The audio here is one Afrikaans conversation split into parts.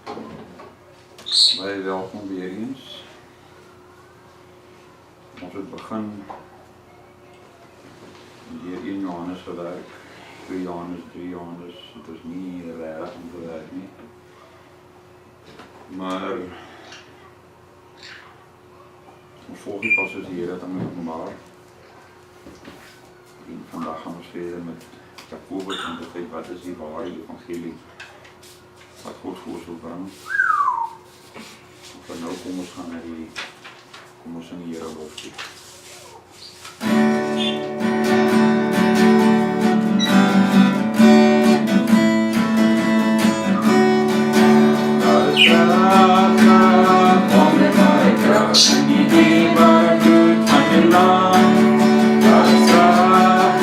Baie welkom weer eens. Ons het begin deur 1 Johannes gewerk, 2 Johannes, 3 Johannes, dit is nie reg om te werk nie. Maar ons volg nie pas soos die Here het aan openbaar. En vandag gaan ons verder met Jakobus om te kyk wat is die ware evangelie wat God vir ons wil bring. Van nou kom ons gaan na die, kom ons in die Here lof toe. Daar is kracht, wonderbare kracht in die dierbare bloed van je land. Daar is kracht,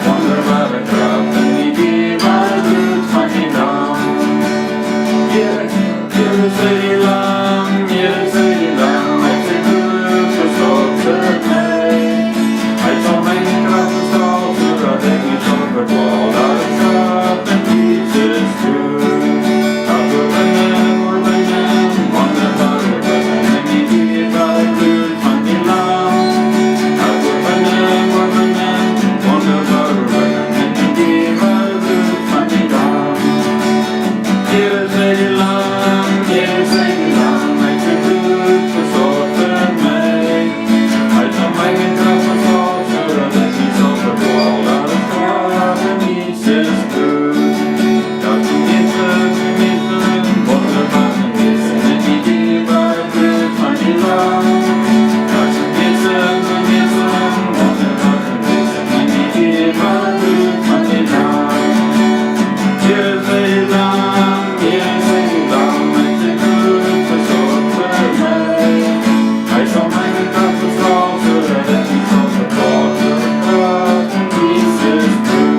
wonderbare kracht in die dierbare bloed van je land. Here is die land, hier is die land, met zijn bloed gestopt het mij. Hij zal mijn kracht verstaan, zodat ik niet zal verdwalen. Daar is kracht en Jesus toe. Dat we winnen, wonderbare winnen, in die dierbare bloed van die land. Dat we winnen, wonderbare winnen, in die dierbare bloed van die land. Hier is die land, hier is die land, met zijn bloed verzorgd voor mij. Hij zal mij geen kracht verstaan, zodat ik niet zal verdwalen. Daar is kracht en Jesus bloed. Dat we missen, wonderbare missen, in die dierbare bloed van die land. Dat we missen, wonderbare missen, in die dierbare bloed van die land. Hier is die land, hier is die land, met zijn bloed verzorgd voor mij. Hij zal mij de kracht verstaan, zodat ik niet zal verdwalen. De kracht en Jesus bloed.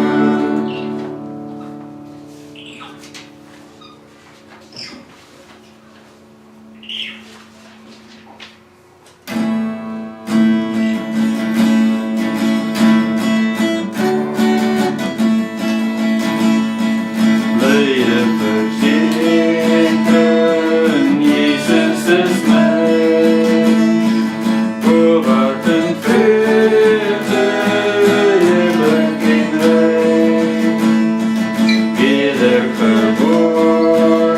Blijde verzekeren, Jezus is mij. Voor wat een vreugde, heerlijk in wij. Weder geboren,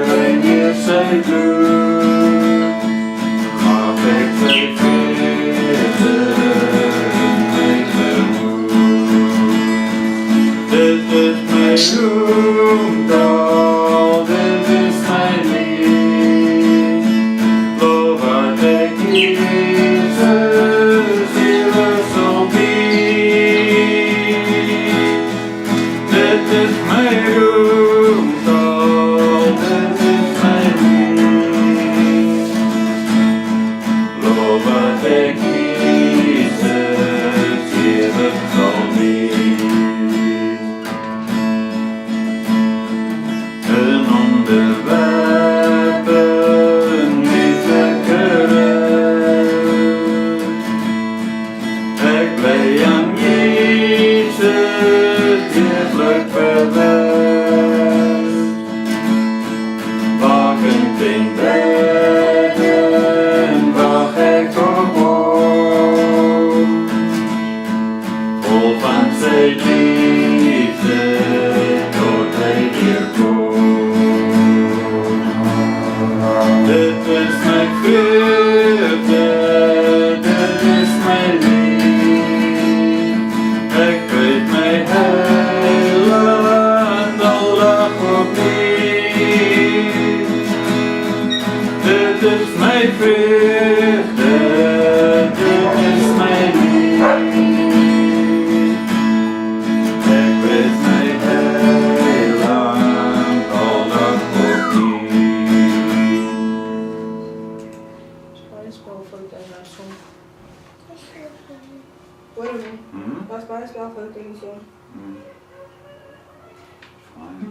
en hier zij bloed. Gaf ik zij vreugde, mijn gemoed. Dit is mijn roemtaal, dit is mijn lied. Loof wat ik Jezus, hier zo bied. Dit is mijn roemtaal, dit is mijn lied. Loof wat ik Jezus, hier zo bied. Een onderwerpen lieflijke rust. Ik blij aan Jezus, heerlijk verwest. Wakend in bedden, wacht ik op hoop. Vol van zijn liefde, tot hij weer komt. Dit is mijn vreugde, dit is mijn lied. Ik weet mijn heiland aldag opnieuw. Dit is mijn vreugde, dit is mijn lied. Ik weet mijn heiland aldag opnieuw. Spel voor het eindsom. Hoor je me? Was bij spel voor het eindsom. Fine,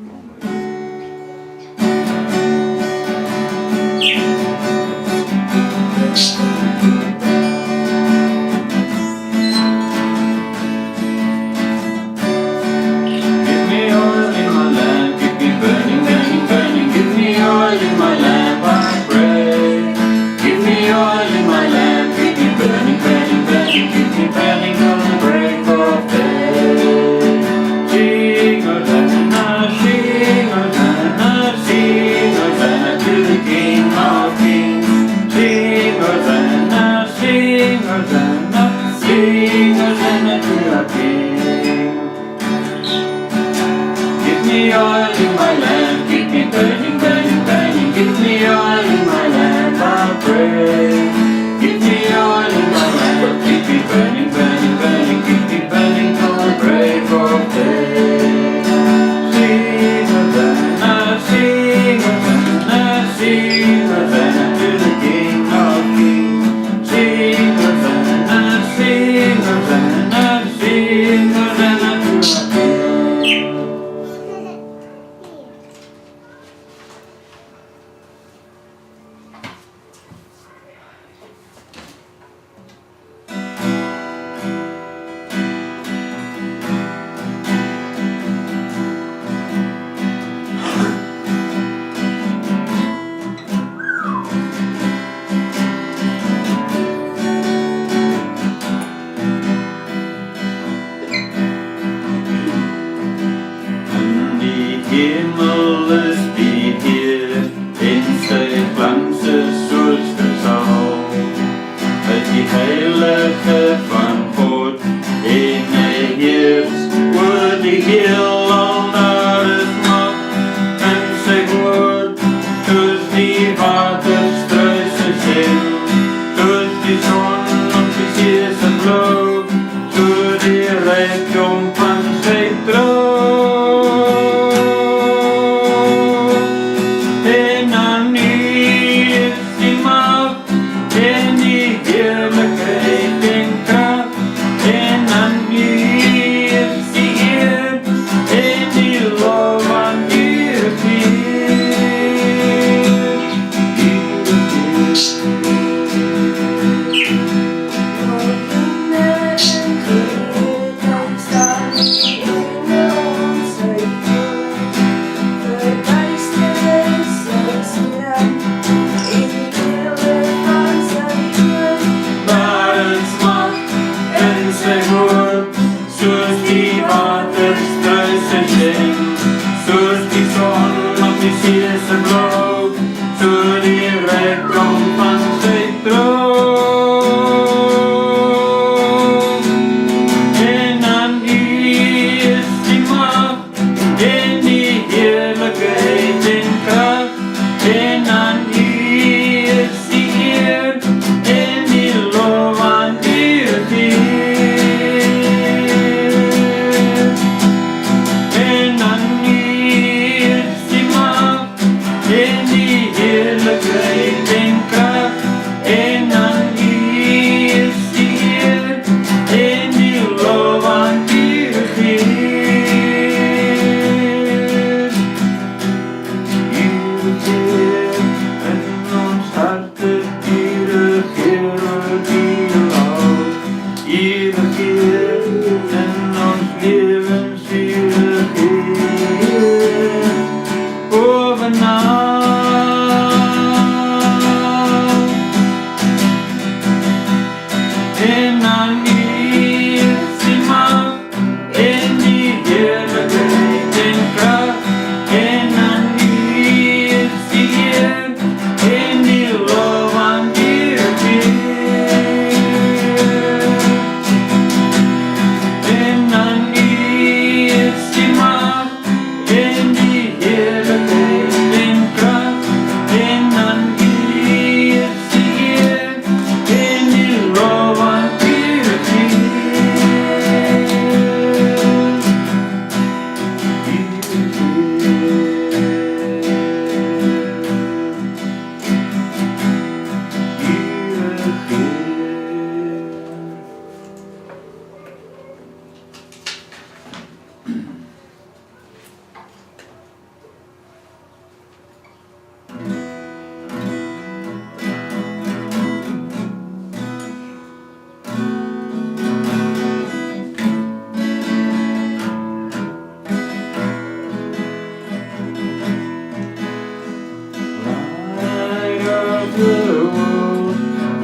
the world,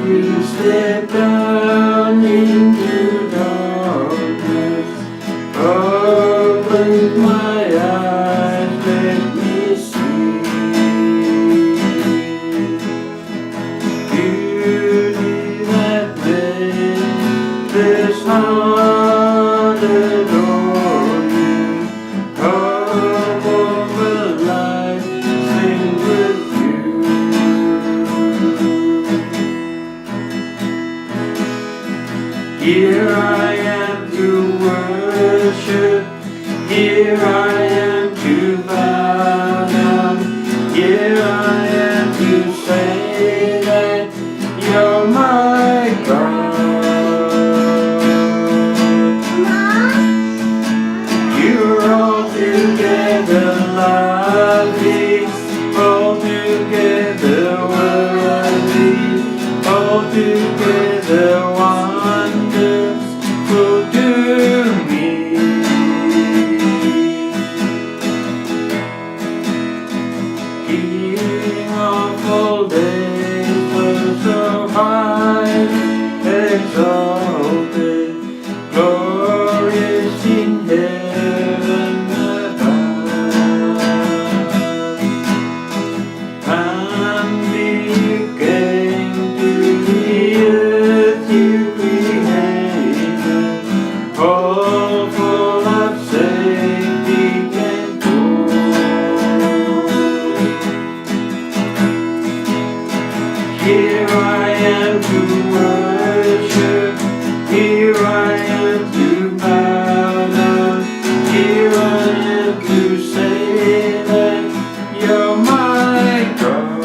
you step down into darkness. Open my eyes, let me see beauty that made this heart adore you. Come over life, sing with you. Here I am to worship, here I am to bow down, here I am to say that you're my God. You're altogether lovely, altogether worthy, altogether wonderful to me. King of all days, was so high, exalted, glorious in heaven above. And you came to the earth you created, all full of safety and joy. Here I am to worship, here I am to bow down, here I am to say that you're my God.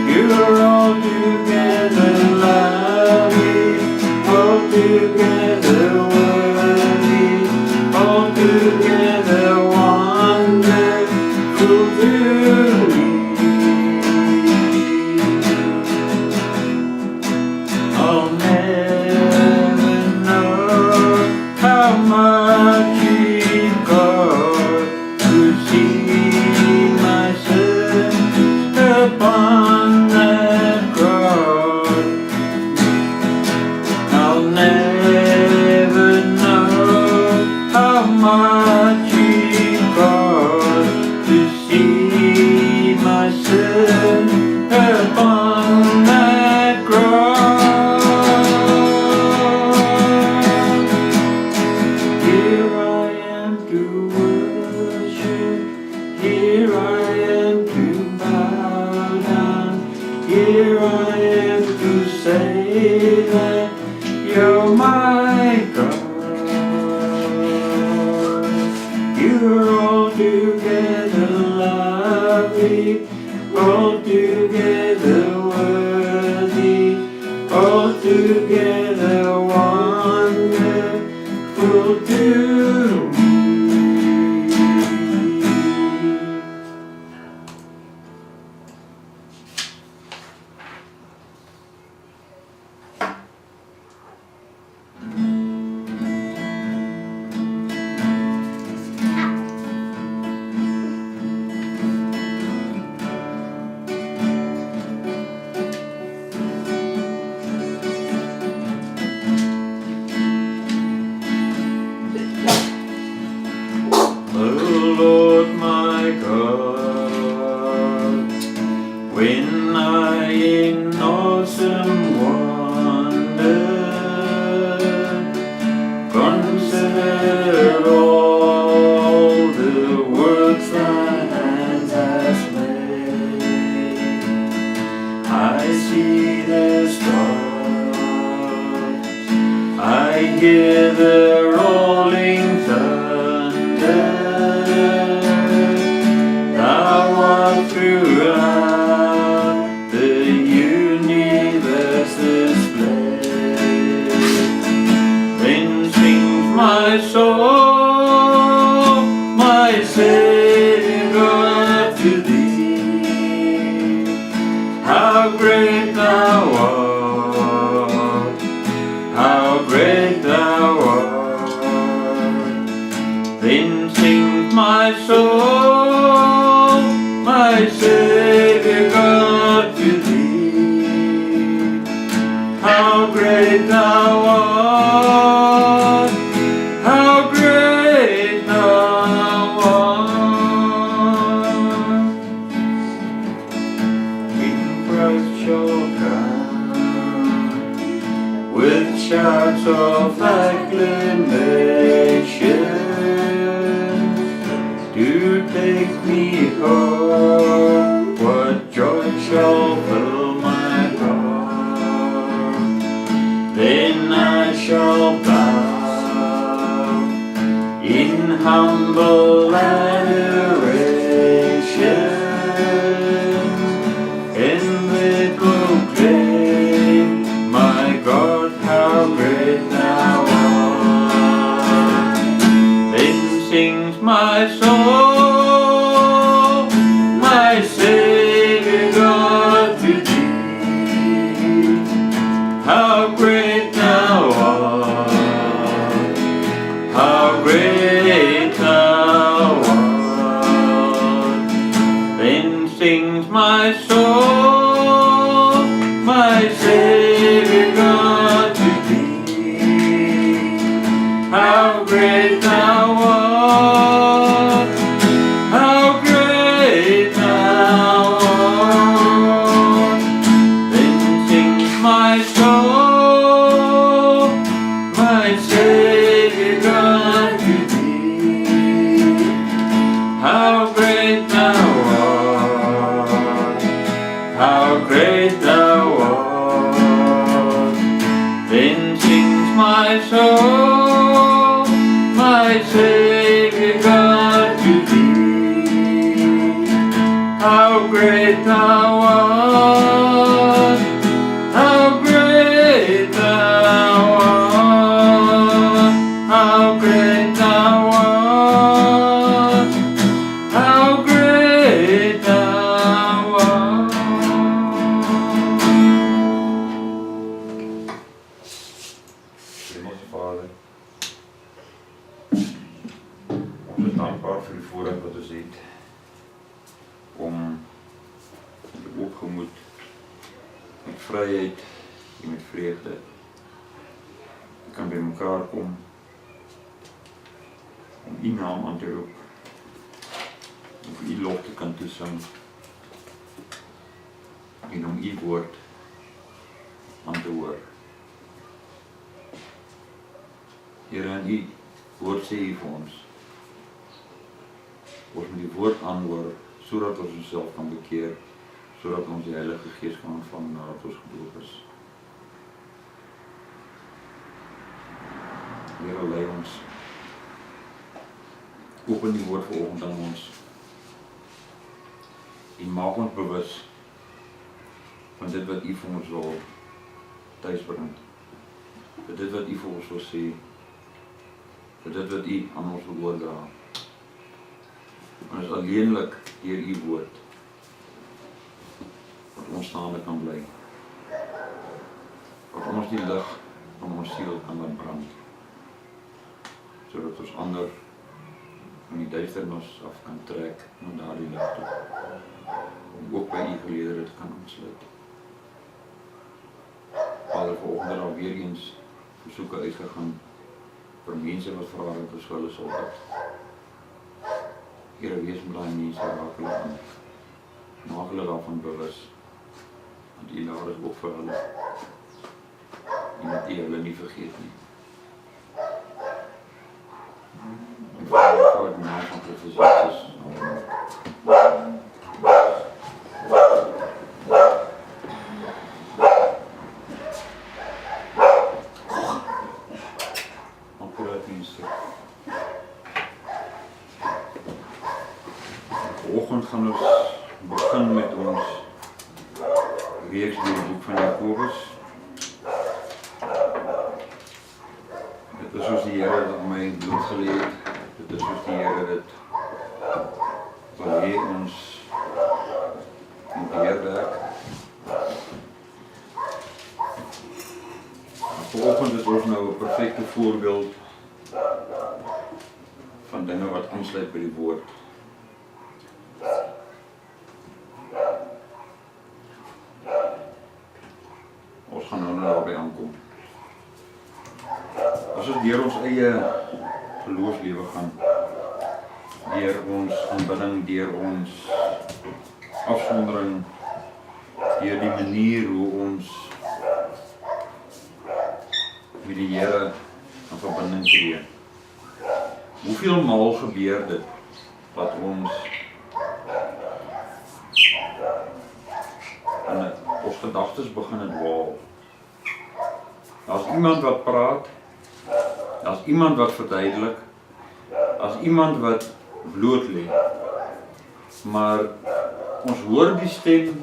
You're altogether lovely, altogether worthy, altogether wonderful to me. I'll never know how much it cost to see my sin upon that cross. I'll never know how much it cost to see my sin upon that cross. Here I am to worship, here I am to bow down, here I am to say that you're my God. You're altogether lovely, altogether worthy, altogether wonderful to me. Lord my God, when I in awesome wonder consider all the works thy hands has made, I see the stars, I hear the rolling thunder. Throughout the universe displayed, then sings my soul, my Savior, to thee. How great thou art, how great thou art. Then sings my soul, my Savior, thou art, how great thou art. King Christ shall come with shouts of acclamation to take me home. What joy shall fill my heart? Then I shall bow in humble adoration, and will proclaim, my God, how great thou art. Then sings my soul, my Savior God, to thee, how great thou art, how great thou art. Then sings my soul, my Savior God, to thee, how great thou art, how great thou art. Then sings my soul, my Savior God, to thee, how great thou art, how great thou art. Then sings my soul, my Savior God, to thee, how great thou art, how great thou art, how great thou art, how great thou art. Hemelse Vader, ons is dankbaar vir die voorrecht wat ons het om met opgemoed, met vryheid en met vreugde te kan by mekaar kom om U naam aan te roep, om vir U lof te kan toesing en om U woord aan te hoor. Here, in U woord sê U vir ons moet die woord aanhoor, sodat ons onsself kan bekeer, sodat ons die Heilige Gees kan ontvang nadat ons gedoop is. Here, lei ons, open die woord vanoggend aan ons en maak ons bewus van dit wat U vir ons wil thuisbring, vir dit wat U vir ons wil sê, vir dit wat U aan ons wil oordra. En is alleenlik deur U woord wat ons staande kan bly, wat ons die lig van ons siel kan laat brand, sodat ons ander van die duisternis af kan trek na daardie lig toe, om ook by U geleerdere te kan aansluit. Vader, vanoggend al weer eens versoeke uitgegaan vir mense wat vra het as hulle sal bid. Here, wees met daai mense, raak hulle aan, maak hulle daarvan bewus, want U laat is ook vir hulle, en dat U hulle nie vergeet nie. En Vader, vir die naam van Christus Jesus, amen. Vanoggend gaan ons begin met ons reeks deur die boek van Jakobus. Dit is soos die Here dit my bloed gelê het. Dit is soos die Here dit wil hê ons moet deurwerk. Vanoggend is ons nou 'n perfekte voorbeeld van dinge wat aansluit by die woord. Ons gaan nou daarby aankom. deur ons eie geloofslewe gaan, deur ons aanbidding, deur ons afsondering, deur die manier hoe ons met die Here in verbinding tree. Hoeveel maal gebeur dit dat ons in ons gedagtes begin dwaal. Daar's iemand wat praat, daar's iemand wat verduidelik, daar's iemand wat bloot lê. Maar ons hoor die stem,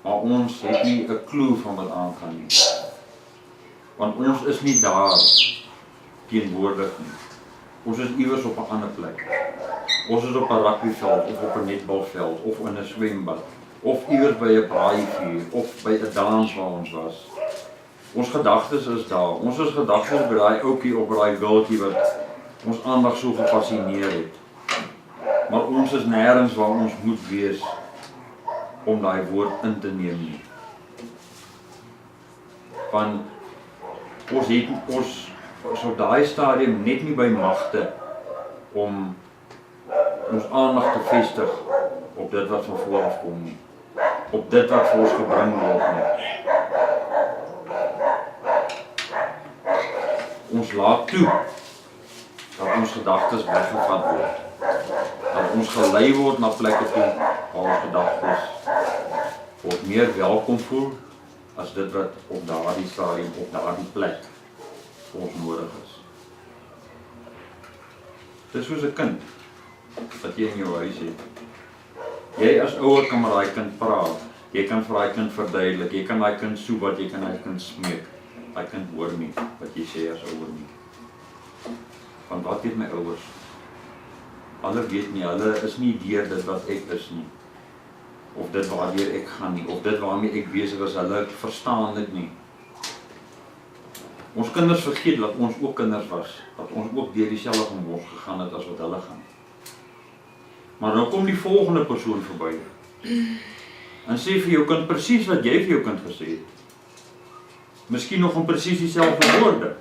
maar ons het nie 'n klou van wat aangaan nie. Want ons is nie daar teenwoordig nie. Ons is iewers op 'n ander plek. Ons is op 'n rugbyveld of op 'n netbalveld of in 'n swembad of iewers by 'n braaivuur of by 'n dans waar ons was. Ons gedagtes is daar. Ons is gedagtes by daai ouetjie of daai girltjie wat ons aandag so gefascineer het. Maar ons is nêrens waar ons moet wees om daai woord in te neem nie. Want ons op daai stadium net nie by magte om ons aandag te vestig op dit wat van voor af kom nie. Op dit wat vir ons gebring word nie. Ons laat toe dat ons gedagtes weggevat word. Dat ons gelei word na plekke toe waar ons gedagtes word meer welkom voel as dit wat op daardie stadium, op daardie plek vir ons nodig is. Dit is soos 'n kind wat jy in jou huis het. Jy as ouer kan met daai kind praat. Jy kan vir daai kind verduidelik. Jy kan daai kind soebat, jy kan daai kind smeek. Daai kind hoor nie wat jy sê as ouer nie. Want wat weet my ouers? Hulle weet nie, hulle is nie deur dit wat ek is nie. Of dit waardeur ek gaan nie, of dit waarmee ek besig is, hulle verstaan dit nie. Ons kinders vergeet dat ons ook kinders was, dat ons ook deur dieselfde gemors gegaan het as wat hulle gaan. Maar nou kom die volgende persoon verby en sê vir jou kind presies wat jy vir jou kind gesê het. Miskien nog in presies dieselfde woorde.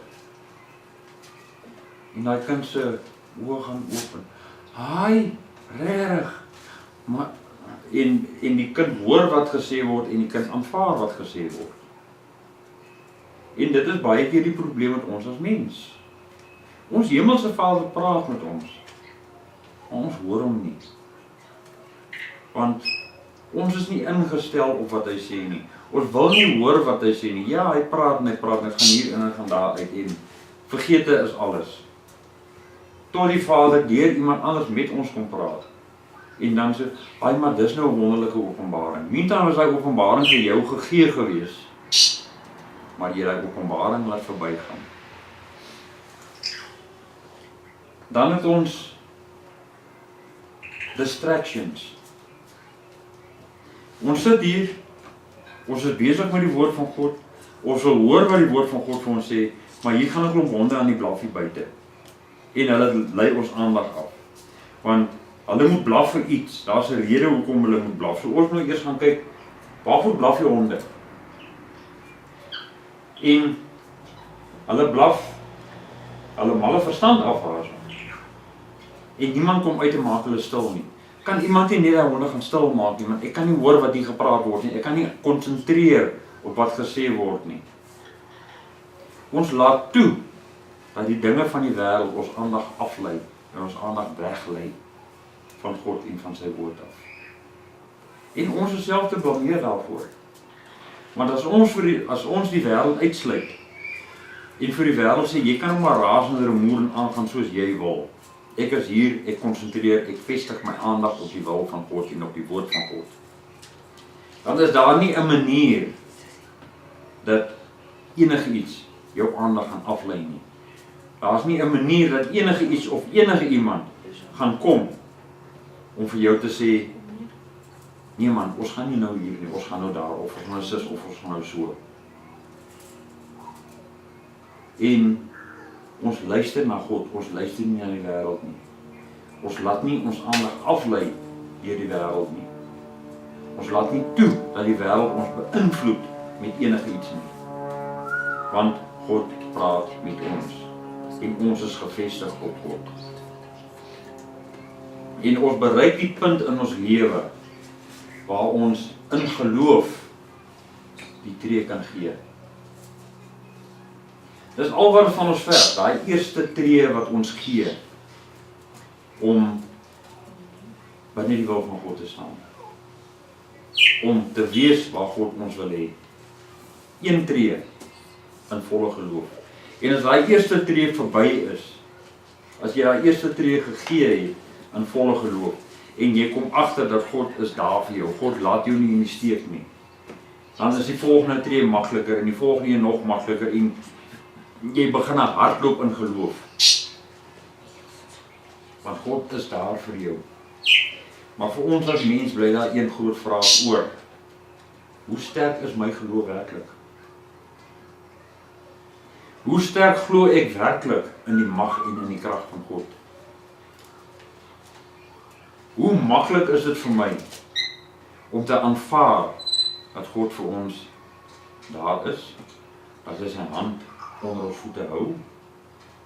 En daai kind se oë gaan open. Haai, regtig. Maar en die kind hoor wat gesê word en die kind aanvaar wat gesê word. En dit is baie keer die probleem met ons as mens. Ons hemelse Vader praat met ons. Maar ons hoor hom nie. Want ons is nie ingestel op wat hy sê nie. Ons wil nie hoor wat hy sê nie. Ja, hy praat en hy gaan hier in en gaan daar uit en vergete is alles. Tot die Vader deur iemand anders met ons kom praat. En dan sê, "Ai, maar dis nou 'n wonderlike openbaring." Meantime was daai openbaring vir jou gegee gewees. Maar jy daai openbaring laat verbygaan. Dan het ons distractions. Ons sit hier, ons is besig met die woord van God, ons wil hoor wat die woord van God vir ons sê, maar hier gaan 'n klomp honde aan die blaffie buite. En hulle lei ons aandag af. Want hulle moet blaf vir iets, daar's 'n rede hoekom hulle moet blaf. So ons moet eers gaan kyk, waarvoor blaf die honde? En hulle blaf, hulle malle verstand afhaas. En niemand kom uit en maak hulle stil nie. Kan iemand nie net die honde gaan stil maak nie, want ek kan nie hoor wat hier gepraat word nie. Ek kan nie konsentreer op wat gesê word nie. Ons laat toe dat die dinge van die wêreld ons aandag aflei en ons aandag weglei van God en van sy woord af. En ons is self te blameer daarvoor. Want as ons die wêreld uitsluit en vir die wêreld sê jy kan nou maar raas en rumoer en aangaan soos jy wil. Ek is hier, ek konsentreer, ek vestig my aandag op die wil van God en op die woord van God. Dan is daar nie 'n manier dat enige iets jou aandag gaan aflei nie. Daar is nie 'n manier dat enige iets of enige iemand gaan kom om vir jou te sê, nee man, ons gaan nie nou hier nie, ons gaan nou daar, of ons gaan nou sis, of ons gaan nou so. En ons luister na God, ons luister nie na die wêreld nie. Ons laat nie ons aandag aflei deur die wêreld nie. Ons laat nie toe dat die wêreld ons beïnvloed met enige iets nie. Want God praat met ons. en ons is gefestig op God. En ons bereik die punt in ons lewe waar ons in geloof die tree kan gee. Dis al wat van ons verg, daai eerste tree wat ons gee om binne die wil van God te staan. Om te wees waar God ons wil hê. Een tree in volle geloof. En as daai eerste tree verby is, as jy daai eerste tree gegee het in volle geloof, en jy kom agter dat God is daar vir jou, God laat jou nie in die steek nie, dan is die volgende tree makliker, en die volgende een nog makliker, en jy begin hardloop in geloof. Want God is daar vir jou. Maar vir ons as mens bly daar een groot vraag oor. Hoe sterk is my geloof werklik? Hoe sterk glo ek werklik in die mag en in die krag van God? Hoe maklik is dit vir my om te aanvaar dat God vir ons daar is, dat hy sy hand onder ons voete hou,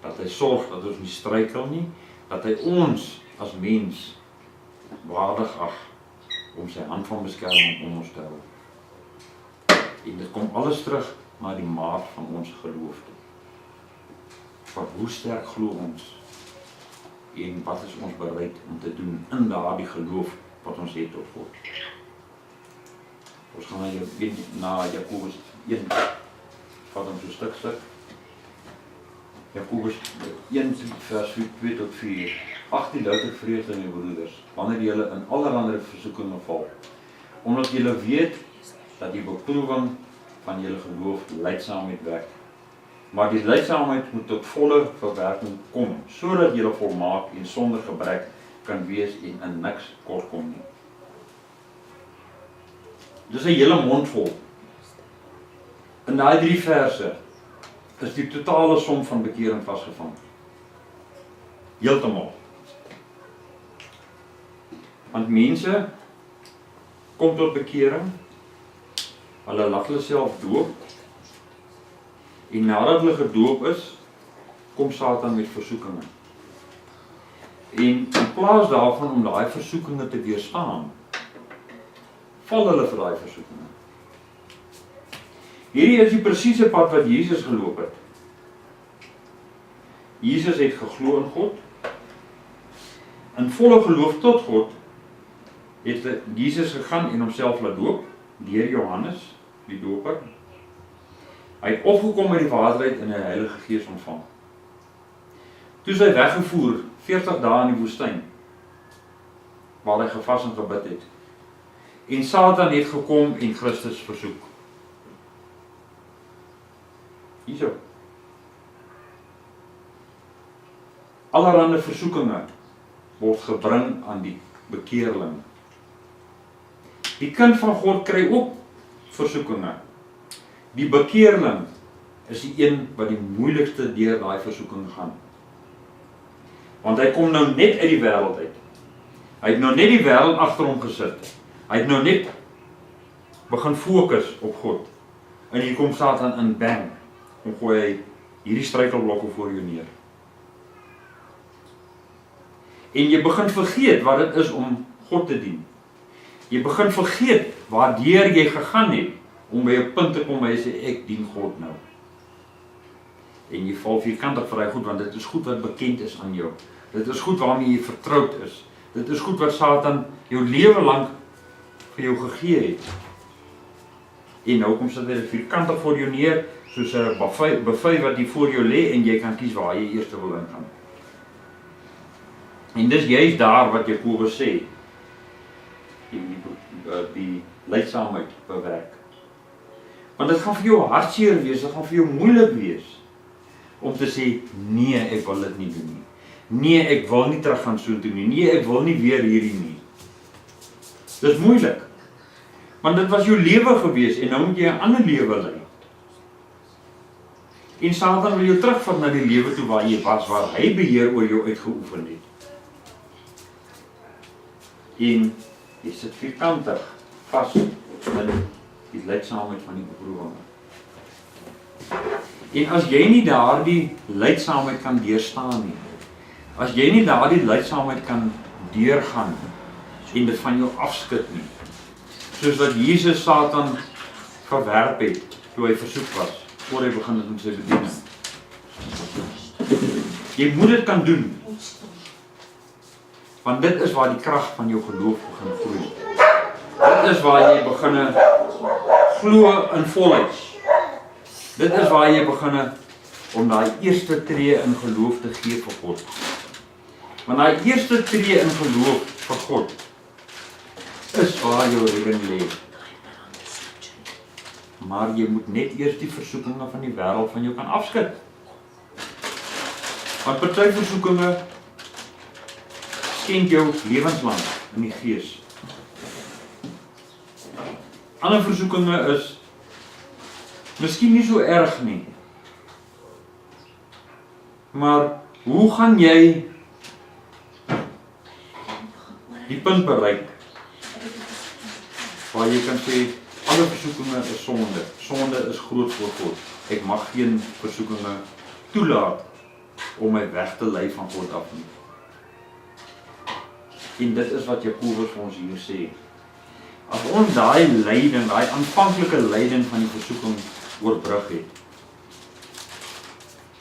dat hy sorg dat ons nie struikel nie, dat hy ons as mens waardig ag om sy hand van beskerming om ons te hou. En dit kom alles terug na die maat van ons geloof toe. Van hoe sterk glo ons en wat is ons bereid om te doen in daardie geloof wat ons het tot God. Ons gaan na Jakobus 1, vat ons so stuk. Jakobus 1 vers 2 tot 4. Ag die louter vreugde in die broeders, wanneer julle in allerlei versoekinge val, omdat julle weet dat die beproewing van julle geloof lydsaamheid werk. Maar die lydsaamheid moet tot volle verwerking kom, sodat julle volmaak en sonder gebrek kan wees en in niks kort kom nie. Dis 'n hele mond vol. In daai 3 verse is die totale som van bekering vasgevang. Heeltemal. Want mense kom tot bekering, hulle laat hulle self doop, en nadat hulle gedoop is, kom Satan met versoekinge. En in plaas daarvan om daai versoekinge te weerstaan, val hulle vir daai versoekinge. Hierdie is die presiese pad wat Jesus geloop het. Jesus het geglo in God, in volle geloof tot God, het Jesus gegaan en homself laat doop, deur Johannes, die doper. Hy het opgekom met die water uit en die Heilige Gees ontvang. Toe is hy weggevoer, 40 dae in die woestyn, waar hy gevas en gebid het. En Satan het gekom en Christus versoek. Hierso. Allerhande versoekinge word gebring aan die bekeerling. Die kind van God kry ook versoekinge. Die bekeerling is die een wat die moeilikste deur daai versoeking gaan. Want hy kom nou net uit die wêreld uit. Hy het nou net die wêreld agter hom gesit. Hy het nou net begin fokus op God. En hier kom Satan in, bang, en gooi hy hierdie struikelblokke voor jou neer. En jy begin vergeet wat dit is om God te dien. Jy begin vergeet waardeur jy gegaan het om by 'n punt te kom waar jy sê, ek dien God nou. En jy val vierkantig vir hy goed, want dit is goed wat bekend is aan jou. Dit is goed waarmee jy vertroud is. Dit is goed wat Satan jou lewe lank vir jou gegee het. En nou kom sit hy vierkantig voor jou neer, soos 'n buffet wat hier voor jou lê, en jy kan kies waar jy eers wil ingaan. En dis juist daar wat Jakobus sê, die lydsaamheid bewerk. Want dit gaan vir jou hartseer wees, dit gaan vir jou moeilik wees, om te sê, nee, ek wil dit nie doen nie. Nee, ek wil nie terug gaan soontoe nie. Nee, ek wil nie weer hierdie nie. Dis moeilik. Want dit was jou lewe gewees, en nou moet jy 'n ander lewe lei. En Satan wil jou terugvat na die lewe toe waar jy was, waar hy beheer oor jou uitgeoefen het. En jy sit vierkantig vas in die lydsaamheid van die beproewinge. En as jy nie daardie lydsaamheid kan deurstaan nie, as jy nie daardie lydsaamheid kan deurgaan en dit van jou afskud nie, soos wat Jesus Satan verwerp het toe hy versoek was, voor hy begin met sy bediening. Jy moet dit kan doen, want dit is waar die krag van jou geloof begin groei. Dit is waar jy begin glo in volheid. Dit is waar jy begin om daai eerste tree in geloof te gee vir God. Want daai eerste tree in geloof vir God is waar jou redding lê. Maar jy moet net eers die versoekinge van die wêreld van jou kan afskud. Want party versoekinge skenk jou lewenslang in die gees. Ander versoekinge is miskien nie so erg nie. Maar hoe gaan jy die punt bereik waar jy kan sê alle versoekinge is sonde. Sonde is groot voor God. Ek mag geen versoekinge toelaat om my weg te lei van God af nie. En dit is wat Jakobus vir ons hier sê. As ons daai lyding, daai aanvanklike lyding van die versoeking oorbrug het.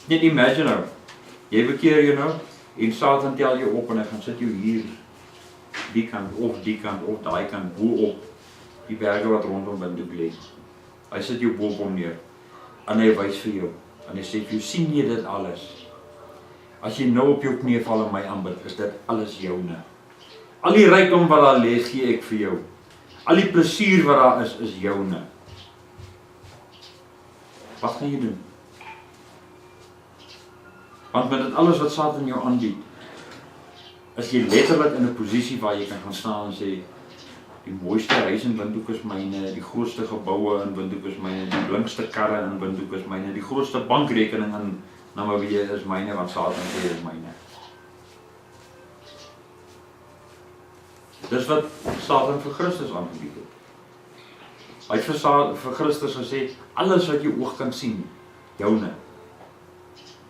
Net imagine nou, jy bekeer jou nou, en Satan tel jou op en hy gaan sit jou hier, die kant, of daai kant, bo op, die berge wat rondom Windhoek lê. Hy sit jou bo op hom neer, en hy wys vir jou, en hy sê vir jou, sien jy dit alles? As jy nou op jou knie val en my aanbid, is dit alles joune. Al die rykdom wat daar lê, gee ek vir jou. Al die plesier wat daar is joune. Wat gaan jy doen? Want met dit alles wat Satan jou aanbied, is jy letterlik in 'n posisie waar jy kan gaan staan en sê, die mooiste huis in Windhoek is myne, die grootste geboue in Windhoek is myne, die blinkste karre in Windhoek is myne, die grootste bankrekening in Namibië is myne, want Satan sê is myne. Dis wat Satan vir Christus aangebied het. Hy het vir Christus gesê, alles wat jou oog kan sien, joune.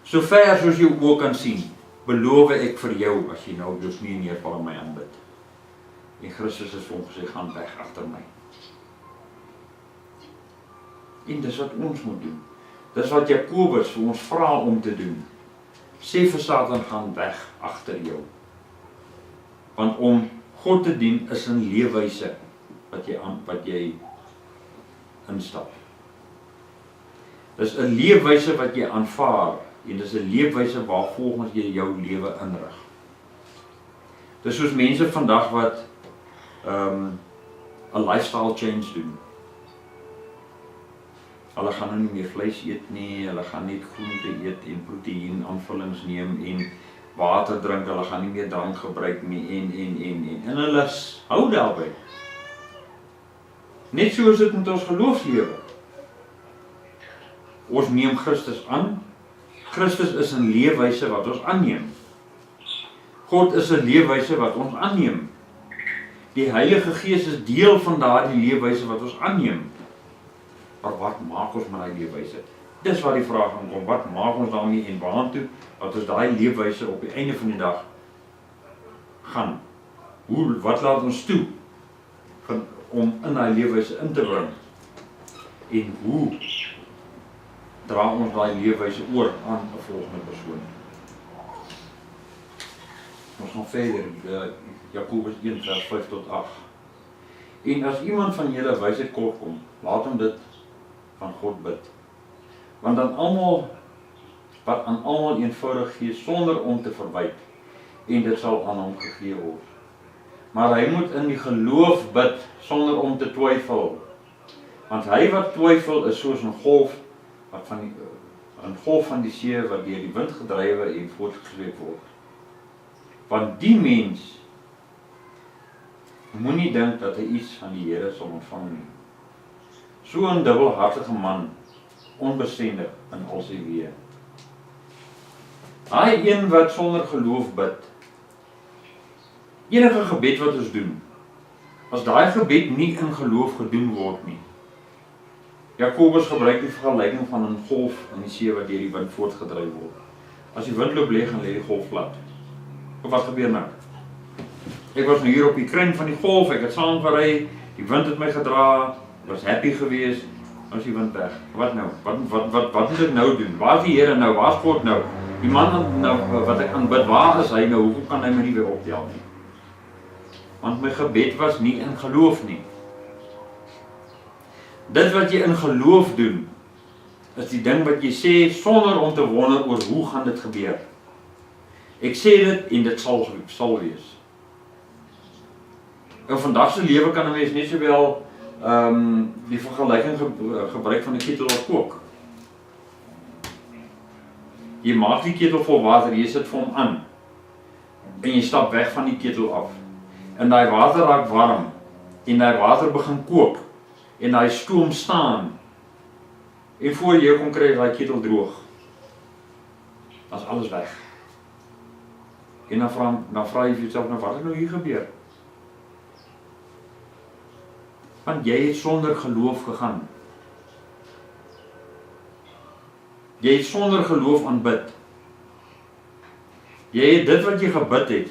So ver soos jou oog kan sien, beloof ek vir jou, as jy nou op jou knie neerval en my aanbid. En Christus is vir hom gesê, gaan weg agter my. En dis wat ons moet doen. Dis wat Jakobus vir ons vra om te doen. Sê vir Satan, gaan weg agter jou. Want om God te dien is 'n leefwyse wat jy instap. Dis 'n leefwyse wat jy aanvaar en dis 'n leefwyse waarvolgens jy jou lewe inrig. Dis soos mense vandag wat 'n lifestyle change doen. Hulle gaan nou nie meer vleis eet nie, hulle gaan net groente eet en proteïen aanvullings neem en water drink, hulle gaan nie meer drank gebruik nie en hulle hou daarby. Net so is dit met ons geloofslewe. Ons neem Christus aan. Christus is 'n leefwyse wat ons aanneem. God is 'n leefwyse wat ons aanneem. Die Heilige Gees is deel van daardie leefwyse wat ons aanneem. Maar wat maak ons met daai leefwyse? Dis waar die vraag gaan kom, wat maak ons daarmee en waartoe, wat ons daai leefwyse op die einde van die dag gaan? Wat laat ons toe om in daai leefwyse in te bring? En hoe dra ons daai leefwyse oor aan 'n volgende persoon? Ons gaan verder, Jakobus 1 vers 5 tot 8. En as iemand van julle wysheid kort kom, laat hom dit van God bid. Want dan wat aan almal eenvoudig gee sonder om te verwyk, en dit sal aan hom gegee word. Maar hy moet in die geloof bid sonder om te twyfel. Want hy wat twyfel is soos 'n golf van die see wat deur die wind gedrywe en voortgesleep word. Want die mens moenie dink dat hy iets van die Here sal ontvang nie. So 'n dubbelhartige man, onbestendig in al sy weë. Hy een wat sonder geloof bid. Enige gebed wat ons doen, as daai gebed nie in geloof gedoen word nie, Jakobus gebruik die vergelyking van 'n golf in die see wat deur die wind voortgedryf word. As die wind loop leeg en lê die golf plat. Of wat gebeur nou? Ek was nou hier op die kruin van die golf, ek het saam gery, die wind het my gedra, was happy geweest, nou is die wind weg. Wat nou? Wat moet ek nou doen? Waar is die Here nou? Waar is God nou? Die man nou, wat ek aanbid, waar is hy nou? Hoekom kan hy my nie weer optel nie? Want my gebed was nie in geloof nie. Dit wat jy in geloof doen, is die ding wat jy sê sonder om te wonder oor hoe gaan dit gebeur. Ek sê dit en dit sal wees. In vandag se lewe kan 'n mens net sowel die vergelyking gebruik van 'n ketel wat kook. Jy maak die ketel vol water, jy sit vir hom aan en jy stap weg van die ketel af. En daai water raak warm en daai water begin kook en daai stoom staan. En voor jy kom kry daai ketel droog. Dan is alles weg. En dan vra jy vir jouself, nou wat het nou hier gebeur? Want jy het sonder geloof gegaan. Jy het sonder geloof aanbid. Jy het dit wat jy gebid het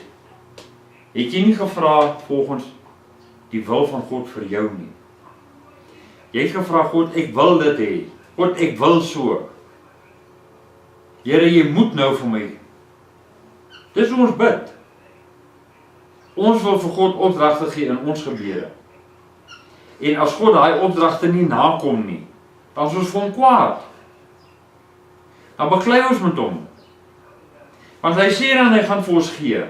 jy nie gevra volgens die wil van God vir jou nie. Jy het gevra, God, ek wil dit hê. God, ek wil so. Here, jy moet nou vir my. Dis hoe ons bid. Ons wil vir God opdragte gee in ons gebede. En as God daai opdragte nie nakom nie, dan is ons vir hom kwaad. Dan beklei ons met hom. Want hy sê dan hy gaan vir ons gee.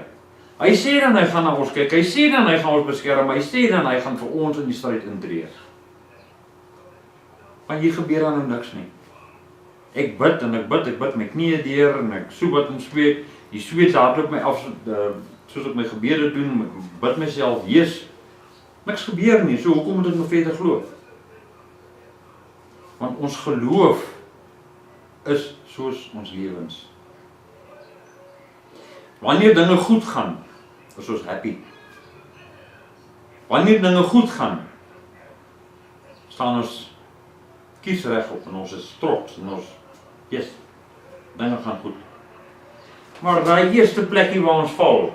Hy sê dan hy gaan na ons kyk. Hy sê dan hy gaan ons beskerm. Hy sê dan hy gaan vir ons in die stryd intree. Maar hier gebeur dan nou niks nie. Ek bid en ek bid my knieë deur en ek soek wat in sweet. Die sweet hardloop my af soos ek my gebede doen, ek bid myself, Jesus. Niks gebeur nie, so hoekom moet ek nog verder glo? Want ons geloof is soos ons lewens. Wanneer dinge goed gaan, is ons happy. Wanneer dinge goed gaan, staan ons kiesreg op en ons is trots en ons, yes, dinge gaan goed. Maar daai eerste plekkie waar ons val,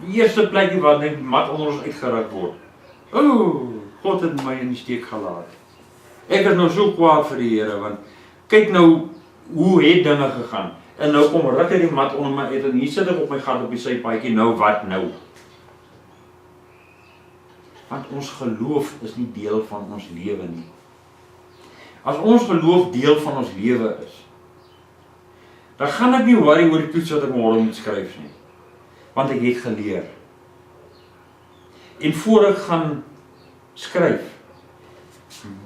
die eerste plekkie waar die mat onder ons uitgeruk word, God het my in die steek gelaat. Ek is nou so kwaad vir die Here, want kyk nou hoe het dinge gegaan. En nou kom ruk hy die mat onder my uit en hier sit ek op my gat op die sypaadjie, nou wat nou? Want ons geloof is nie deel van ons lewe nie. As ons geloof deel van ons lewe is, dan gaan ek nie worry oor die toets wat ek môre moet skryf nie. Want ek het geleer. En voor ek gaan skryf,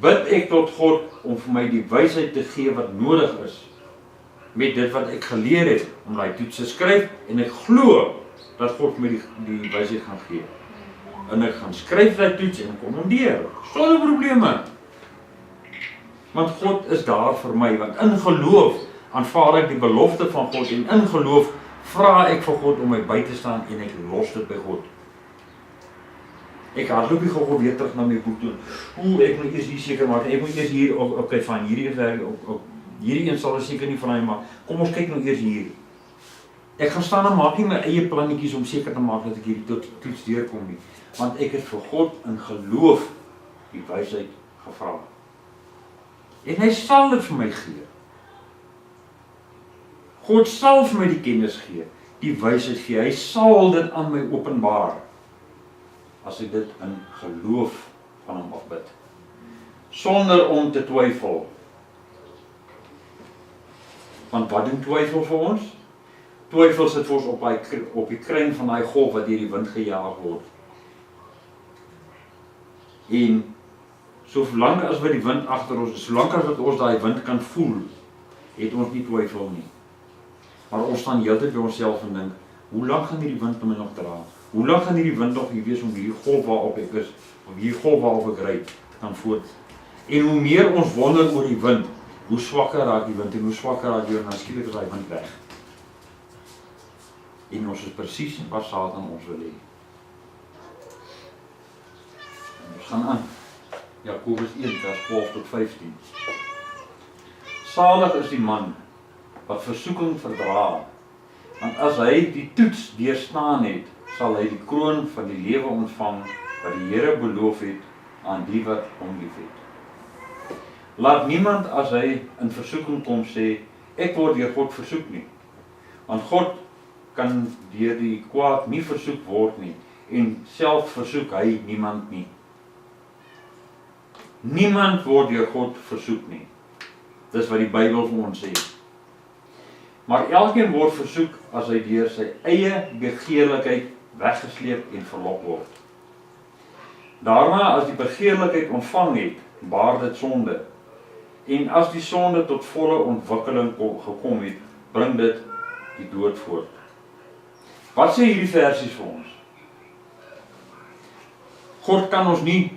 bid ek tot God om vir my die wysheid te gee wat nodig is met dit wat ek geleer het om daai toets te skryf, en ek glo dat God my die wysheid gaan gee. En ek gaan skryf daai toets en kom hom deur, sonder probleme. Want God is daar vir my, want in geloof aanvaar ek die belofte van God en in geloof vra ek vir God om my by te staan en ek los dit by God. Ek hardloop nie gou weer terug na my boek toe. Ek moet eers hier seker maak, ek moet eers hier, okay, van hierdie werk, hierdie een sal ek seker nie van hy maak. Kom ons kyk nou eers hier. Ek gaan staan en maak nie my eie plannetjies om seker te maak dat ek hierdie toets deurkom nie. Want ek het vir God in geloof die wysheid gevra. En hy sal dit vir my gee. God sal vir my die kennis gee, die wysheid gee. Hy sal dit aan my openbaar, as ek dit in geloof van hom afbid. Sonder om te twyfel. Want wat doen twyfel vir ons? Twyfel sit vir ons op die kruin van daai golf wat deur die wind gejaag word. En solank as wat die wind agter ons is, solank as wat ons daai wind kan voel, het ons nie twyfel nie. Maar ons staan heeltyd by onsself en dink, hoe lank gaan hierdie wind my nog dra? Hoe lank gaan hierdie wind nog hier wees om hierdie golf waarop ek is, of hierdie golf waarop ek ry, kan voort? En hoe meer ons wonder oor die wind, hoe swakker raak die wind en hoe swakker raak die wind, dan skielik is daai wind weg. En ons is presies wat Satan ons wil hê. Ons gaan aan. Jakobus 1 vers 12 tot 15. Salig is die man wat versoeking verdra, want as hy die toets deurstaan het, sal hy die kroon van die lewe ontvang wat die Here beloof het aan die wat hom liefhet. Laat niemand as hy in versoeking kom sê, ek word deur God versoek nie, want God kan deur die kwaad nie versoek word nie, en self versoek hy niemand nie. Niemand word deur God versoek nie. Dis wat die Bybel vir ons sê. Maar elkeen word versoek as hy deur sy eie begeerlikheid weggesleep en verlok word. Daarna as die begeerlikheid ontvang het, baar dit sonde. En as die sonde tot volle ontwikkeling gekom het, bring dit die dood voort. Wat sê hierdie versies vir ons? God kan ons nie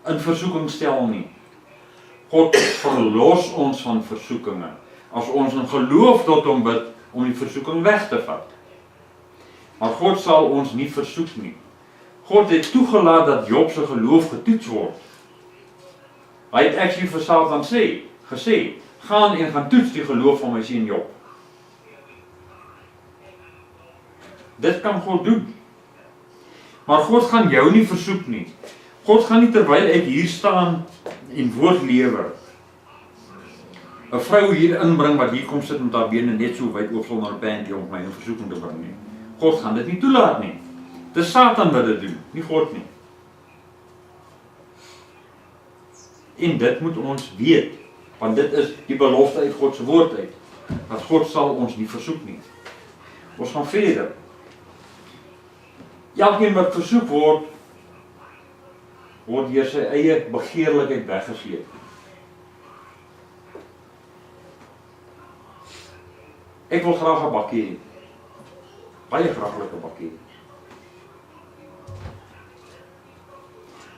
in versoeking stel nie. God verlos ons van versoekinge, as ons in geloof tot hom bid, om die versoeking weg te vat. Maar God sal ons nie versoek nie. God het toegelaat dat Job se geloof getoets word. Hy het actually vir Satan gesê, gaan en gaan toets die geloof van my seun Job. Dit kan God doen. Maar God gaan jou nie versoek nie. God gaan nie terwyl ek hier staan en woord lewer, 'n vrou hier inbring wat hier kom sit met haar bene net so wyd oop sonder 'n panty om my in versoeking te bring nie. God gaan dit nie toelaat nie. Dis Satan wat dit doen, nie God nie. En dit moet ons weet, want dit is die belofte uit God se woord uit, dat God sal ons nie versoek nie. Ons gaan verder. Elkeen wat versoek word deur sy eie begeerlikheid weggesleep. Ek wil graag 'n bakkie hê. Baie graag 'n bakkie.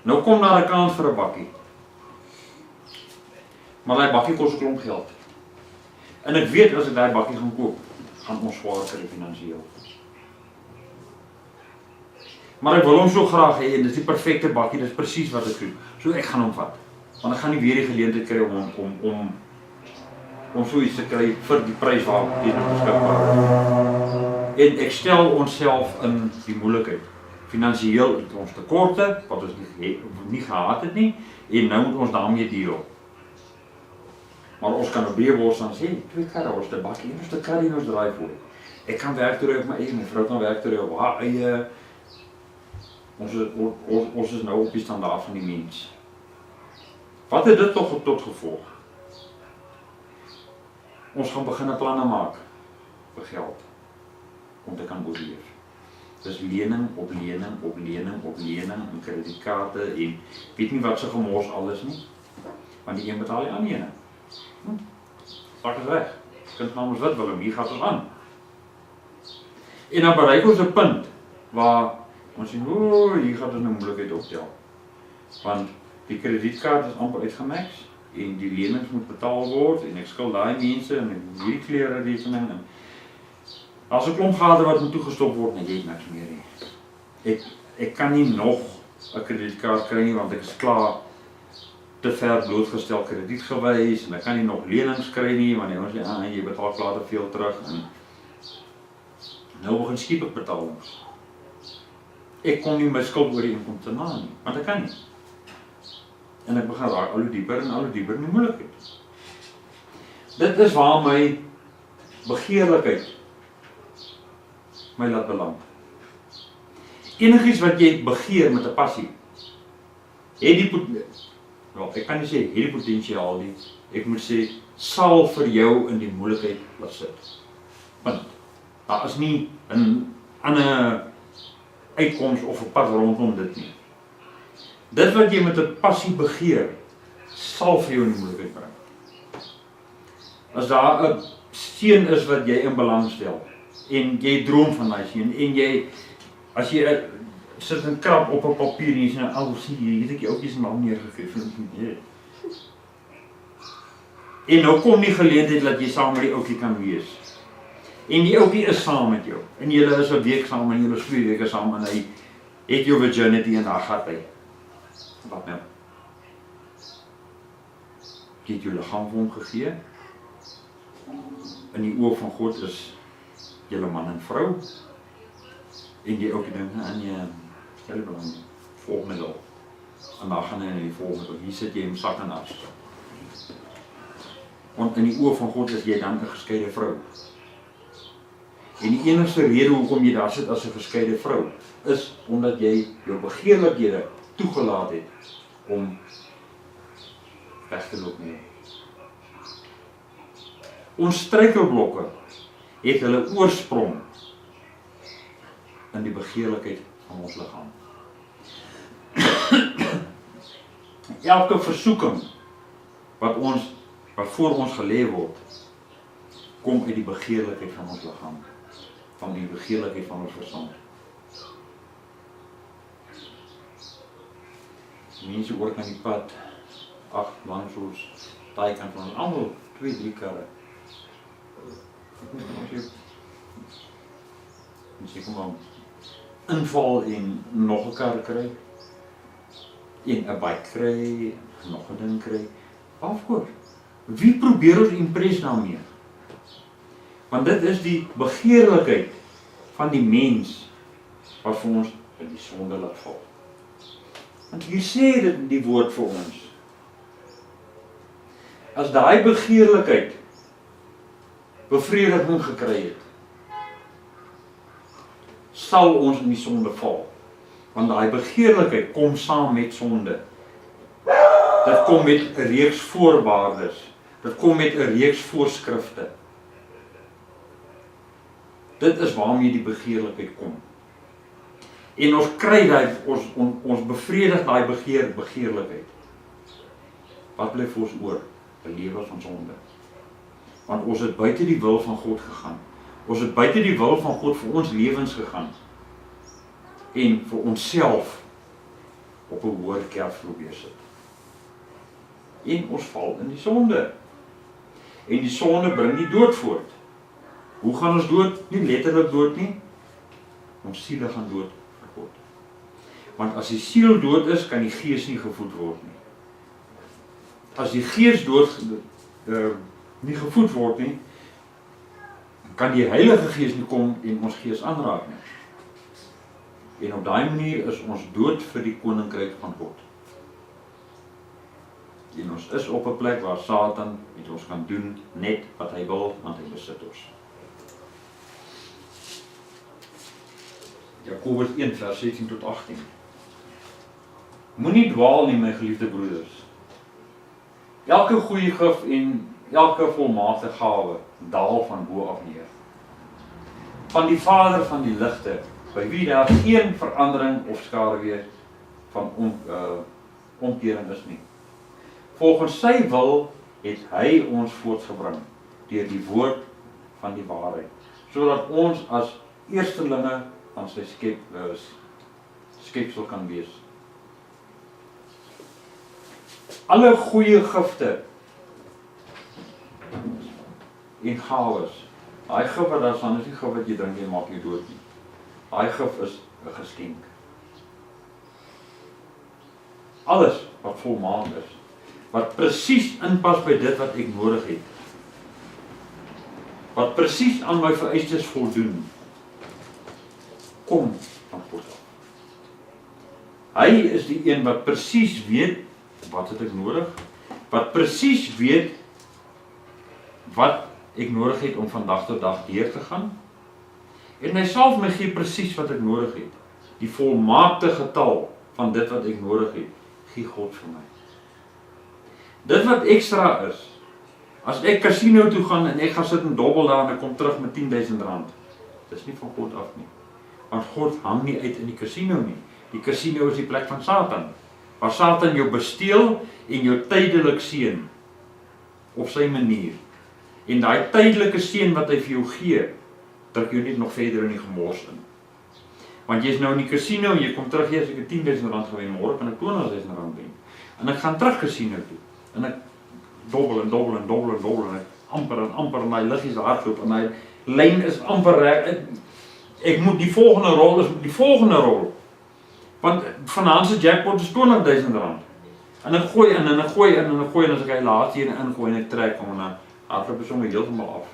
Nou kom daar 'n kans vir 'n bakkie. Maar daai bakkie kos 'n klomp geld. En ek weet as ek daai bakkie gaan koop, gaan ons swaar kry finansiëel. Maar ek wil hom so graag hê en dis die perfekte bakkie, dis presies wat ek doen. So ek gaan hom vat. Want ek gaan nie weer die geleentheid kry om so iets te kry vir die prys waarop dit beskikbaar is. En ek stel onsself in die moeilikheid. Finansiëel het ons tekorte wat ons nie gehad het nie, en nou moet ons daarmee deel. Maar ons kan op breëbors dan sê, 2 karre, ons 'n bakkie, ons 'n karre en ons draai voor. Ek kan werk toe op my eie, my vrou kan werk toe op haar eie. Ons is nou op die standaard van die mens. Wat het dit tot gevolg? Ons gaan begin planne maak vir geld om te kan oorleef. Dis lening op lening op lening op lening en kredietkaarte en weet nie wat se gemors alles nie. Want die een betaal die ander ene. Sak is weg. Kind gaan ons wit wil, hier gaan ons aan. En dan bereik ons 'n punt waar ons sê, hier gaat ons 'n moeilikheid optel. Want die kredietkaart is amper uitgemax en die lenings moet betaal word en ek skuld daai mense en ek moet hierdie klere rekening en as 'n klomp gade wat moet toegestop word, nee, jy het niks meer nie. Ek kan nie nog 'n kredietkaart kry nie want ek is klaar te ver blootgestel kredietgewys en ek kan nie nog lenings kry nie want ons sê, jy betaal klaar te veel terug en nou begin skiep ek betalings. Ek kom nie my skuld oor die inkomste na nie, want ek kan nie. En ek begin raak al hoe dieper in die moeilikheid. Dit is waar my begeerlikheid my laat beland. Enigiets wat jy begeer met 'n passie, het die ek kan nie sê het die potensiaal nie, ek moet sê, sal vir jou in die moeilikheid laat sit. Want daar is nie 'n ander uitkoms of 'n pad rondom dit nie. Dit wat jy met 'n passie begeer, sal vir jou in die moeilikheid bring. As daar 'n seun is wat jy in belang stel, en jy droom van daai seun, en as jy sit en krap op 'n papier en jy sê, sien, het ek die ouetjie se naam neergegee, en nou kom die geleentheid dat jy saam met die ouetjie kan wees. En die ouetjie is saam met jou, en julle is 'n week saam, en julle is 2 weke saam, en hy het jou virginity en daar gaat hy. Wat nou? Jy het jou liggaam vir hom gegee, In die oog van God is julle man en vrou. En die ouke dinge in jy stel jy belang volgende dag. En dan gaan hy in die volgende dag. Hier sit jy in sak en as. Want in die oog van God is jy dan 'n geskeide vrou. En die enigste rede hoekom jy daar sit as 'n geskeide vrou, is omdat jy jou begeerlikhede toegelaat het om weg te loop nie. Ons struikelblokke het hulle oorsprong in die begeerlikheid van ons liggaam. Elke versoeking wat voor ons gelê word, kom uit die begeerlikheid van ons liggaam, van die begeerlikheid van ons verstand. Mense oor kan die pad, langs ons, daai kant van ons, almal 2-3 karre. Mense kom aan inval en nog 'n kar kry, en 'n bike kry, nog 'n ding kry. Afkoor. Wie probeer ons impres daarmee? Want dit is die begeerlikheid van die mens wat vir ons in die sonde laat val. Want hier sê dit die woord vir ons. As daai begeerlikheid bevrediging gekry het, sal ons in die sonde val. Want daai begeerlikheid kom saam met sonde. Dit kom met 'n reeks voorwaardes. Dit kom met 'n reeks voorskrifte. Dit is waarmee die begeerlikheid kom. En ons kry daai, ons bevredig daai begeerlikheid. Wat bly vir ons oor? 'n Lewe van sonde. Want ons het buite die wil van God gegaan. Ons het buite die wil van God vir ons lewens gegaan. En vir onsself op 'n hoër kerf probeer sit. En ons val in die sonde. En die sonde bring die dood voort. Hoe gaan ons dood? Nie letterlik dood nie. Ons siele gaan dood vir God. Want as die siel dood is, kan die gees nie gevoed word nie. As die gees nie gevoed word nie, kan die Heilige Gees nie kom en ons gees aanraak nie. En op daai manier is ons dood vir die koninkryk van God. En ons is op 'n plek waar Satan met ons kan doen net wat hy wil, want hy besit ons. Jakobus 1 vers 16 tot 18. Moenie dwaal nie, my geliefde broeders. Elke goeie gif en elke volmaakte gawe daal van bo af neer. Van die Vader van die ligte, by wie daar geen verandering of skaduwee van omkering is nie. Volgens sy wil het hy ons voortgebring deur die woord van die waarheid, sodat ons as eerstelinge aan sy skepsel kan wees. Alle goeie gifte en gawes, daai gif wat daar staan is nie gif wat jy drink en maak jy dood nie. Daai gif is 'n geskenk. Alles wat volmaak is, wat presies inpas by dit wat ek nodig het, wat presies aan my vereistes voldoen, kom van God af. Hy is die een wat presies weet wat het ek nodig, wat presies weet wat ek nodig het om van dag tot dag deur te gaan, en hy sal my gee presies wat ek nodig het. Die volmaakte getal van dit wat ek nodig het, gee God vir my. Dit wat ekstra is, as ek casino toe gaan en ek gaan sit en dobbel daar en ek kom terug met 10.000 rand, dis nie van God af nie. Want God hang nie uit in die casino nie. Die casino is die plek van Satan, waar Satan jou besteel en jou tydelik seën op sy manier. En daai tydelike seën wat hy vir jou gee, druk jou net nog verder in die gemors in. Want jy is nou in die casino en jy kom terug, as ek 10.000 rand gewen, môre kan ek 20.000 rand wen. En ek gaan terug casino toe. En ek dobbel en dobbel en dobbel en dobbel en ek amper en my liggies hardloop en my lyn is amper reg. Ek moet die volgende rol. Want vanaand se jackpot is 20.000 rand. En ek gooi in en ek gooi in en ek gooi en as ek hy laaste een ingooi en ek trek hom en dan hardloop sommer heeltemal af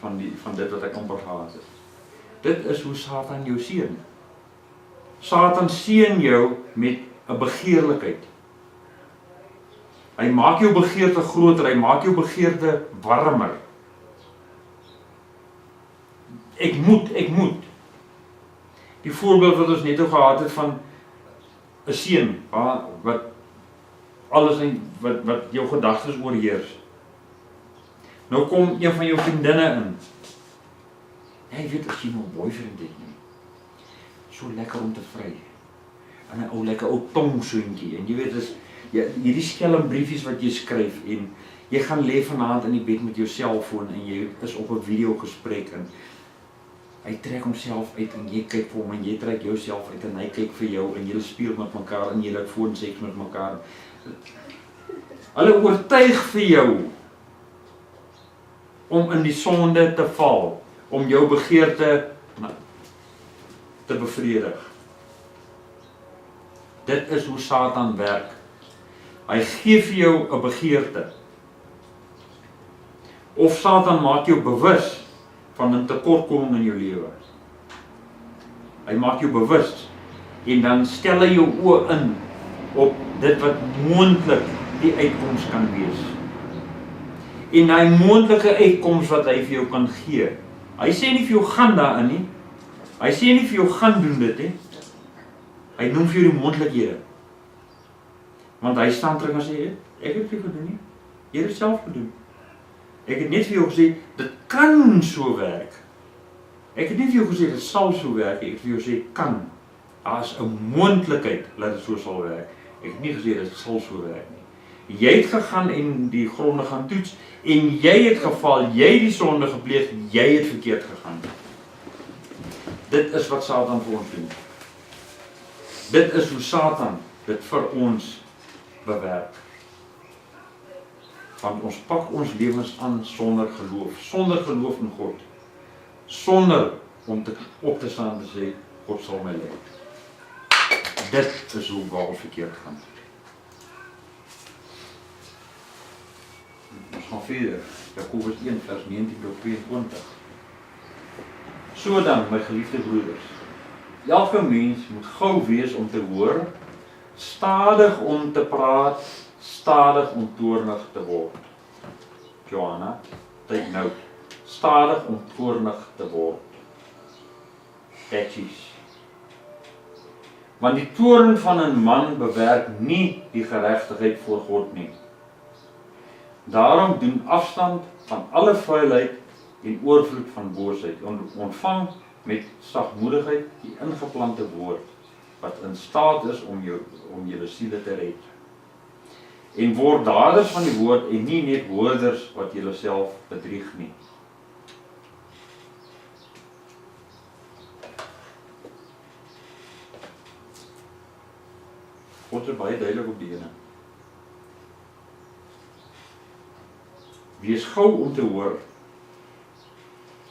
van dit wat ek amper gehad het. Dit is hoe Satan jou seën. Satan seën jou met 'n begeerlikheid. Hy maak jou begeerte groter, hy maak jou begeerte warmer. Ek moet. Die voorbeeld wat ons net ook gehad het van 'n seun wat alles wat jou gedagtes oorheers. Nou kom een van jou vriendinne in. Jy weet as jy nou 'n boyfriend het nie. So lekker om te vry. En 'n ou lekker ou tongsoentjie en jy weet as hierdie skelm briefies wat jy skryf en jy gaan lê vanaand in die bed met jou selfoon en jy is op 'n video gesprek en hy trek homself uit en jy kyk vir hom en jy trek jouself uit en hy kyk vir jou en julle speel met mekaar en julle het foonseks met mekaar. Hulle oortuig vir jou om in die sonde te val, om jou begeerte te bevredig. Dit is hoe Satan werk. Hy gee vir jou 'n begeerte. Of Satan maak jou bewus van 'n tekortkoming in jou lewe. Hy maak jou bewus en dan stel hy jou oë in op dit wat moontlik die uitkoms kan wees. En hy moontlike uitkoms wat hy vir jou kan gee. Hy sê nie vir jou gaan daarin nie. Hy sê nie vir jou gaan doen dit nie. Hy noem vir jou die moontlikhede. Want hy staan terug en sê, ek het vir jou gedoen nie. Jy het dit self gedoen. Ek het net vir jou gesê, dit kan so werk. Ek het nie vir jou gesê, dit sal so werk. Ek het vir jou gesê, kan. Daar is 'n moontlikheid dat dit so sal werk. Ek het nie gesê, dit sal so werk nie. Jy het gegaan en die gronde gaan toets, en jy het geval, jy het die sonde gepleeg, jy het verkeerd gegaan. Dit is wat Satan vir ons doen. Dit is hoe Satan dit vir ons bewerk. Want ons pak ons lewens aan sonder geloof in God, sonder om op te staan en te sê, God sal my lei. Dit is hoe waar ons verkeerd gaan. Ons gaan verder, Jakobus 1 vers 19 tot 22. So dan, my geliefde broeders, elke mens moet gou wees om te hoor, stadig om te praat, stadig om toornig te word. Johanna, take note. Stadig om toornig te word. Catchies. Want die toorn van 'n man bewerk nie die geregtigheid voor God nie. Daarom doen afstand van alle vuilheid en oorvloed van boosheid. Ontvang met sagmoedigheid die ingeplante woord, wat in staat is om julle siele te red. En word daders van die woord en nie net hoorders wat julle self bedrieg nie. God is baie duidelik op die ene. Wees gou om te hoor.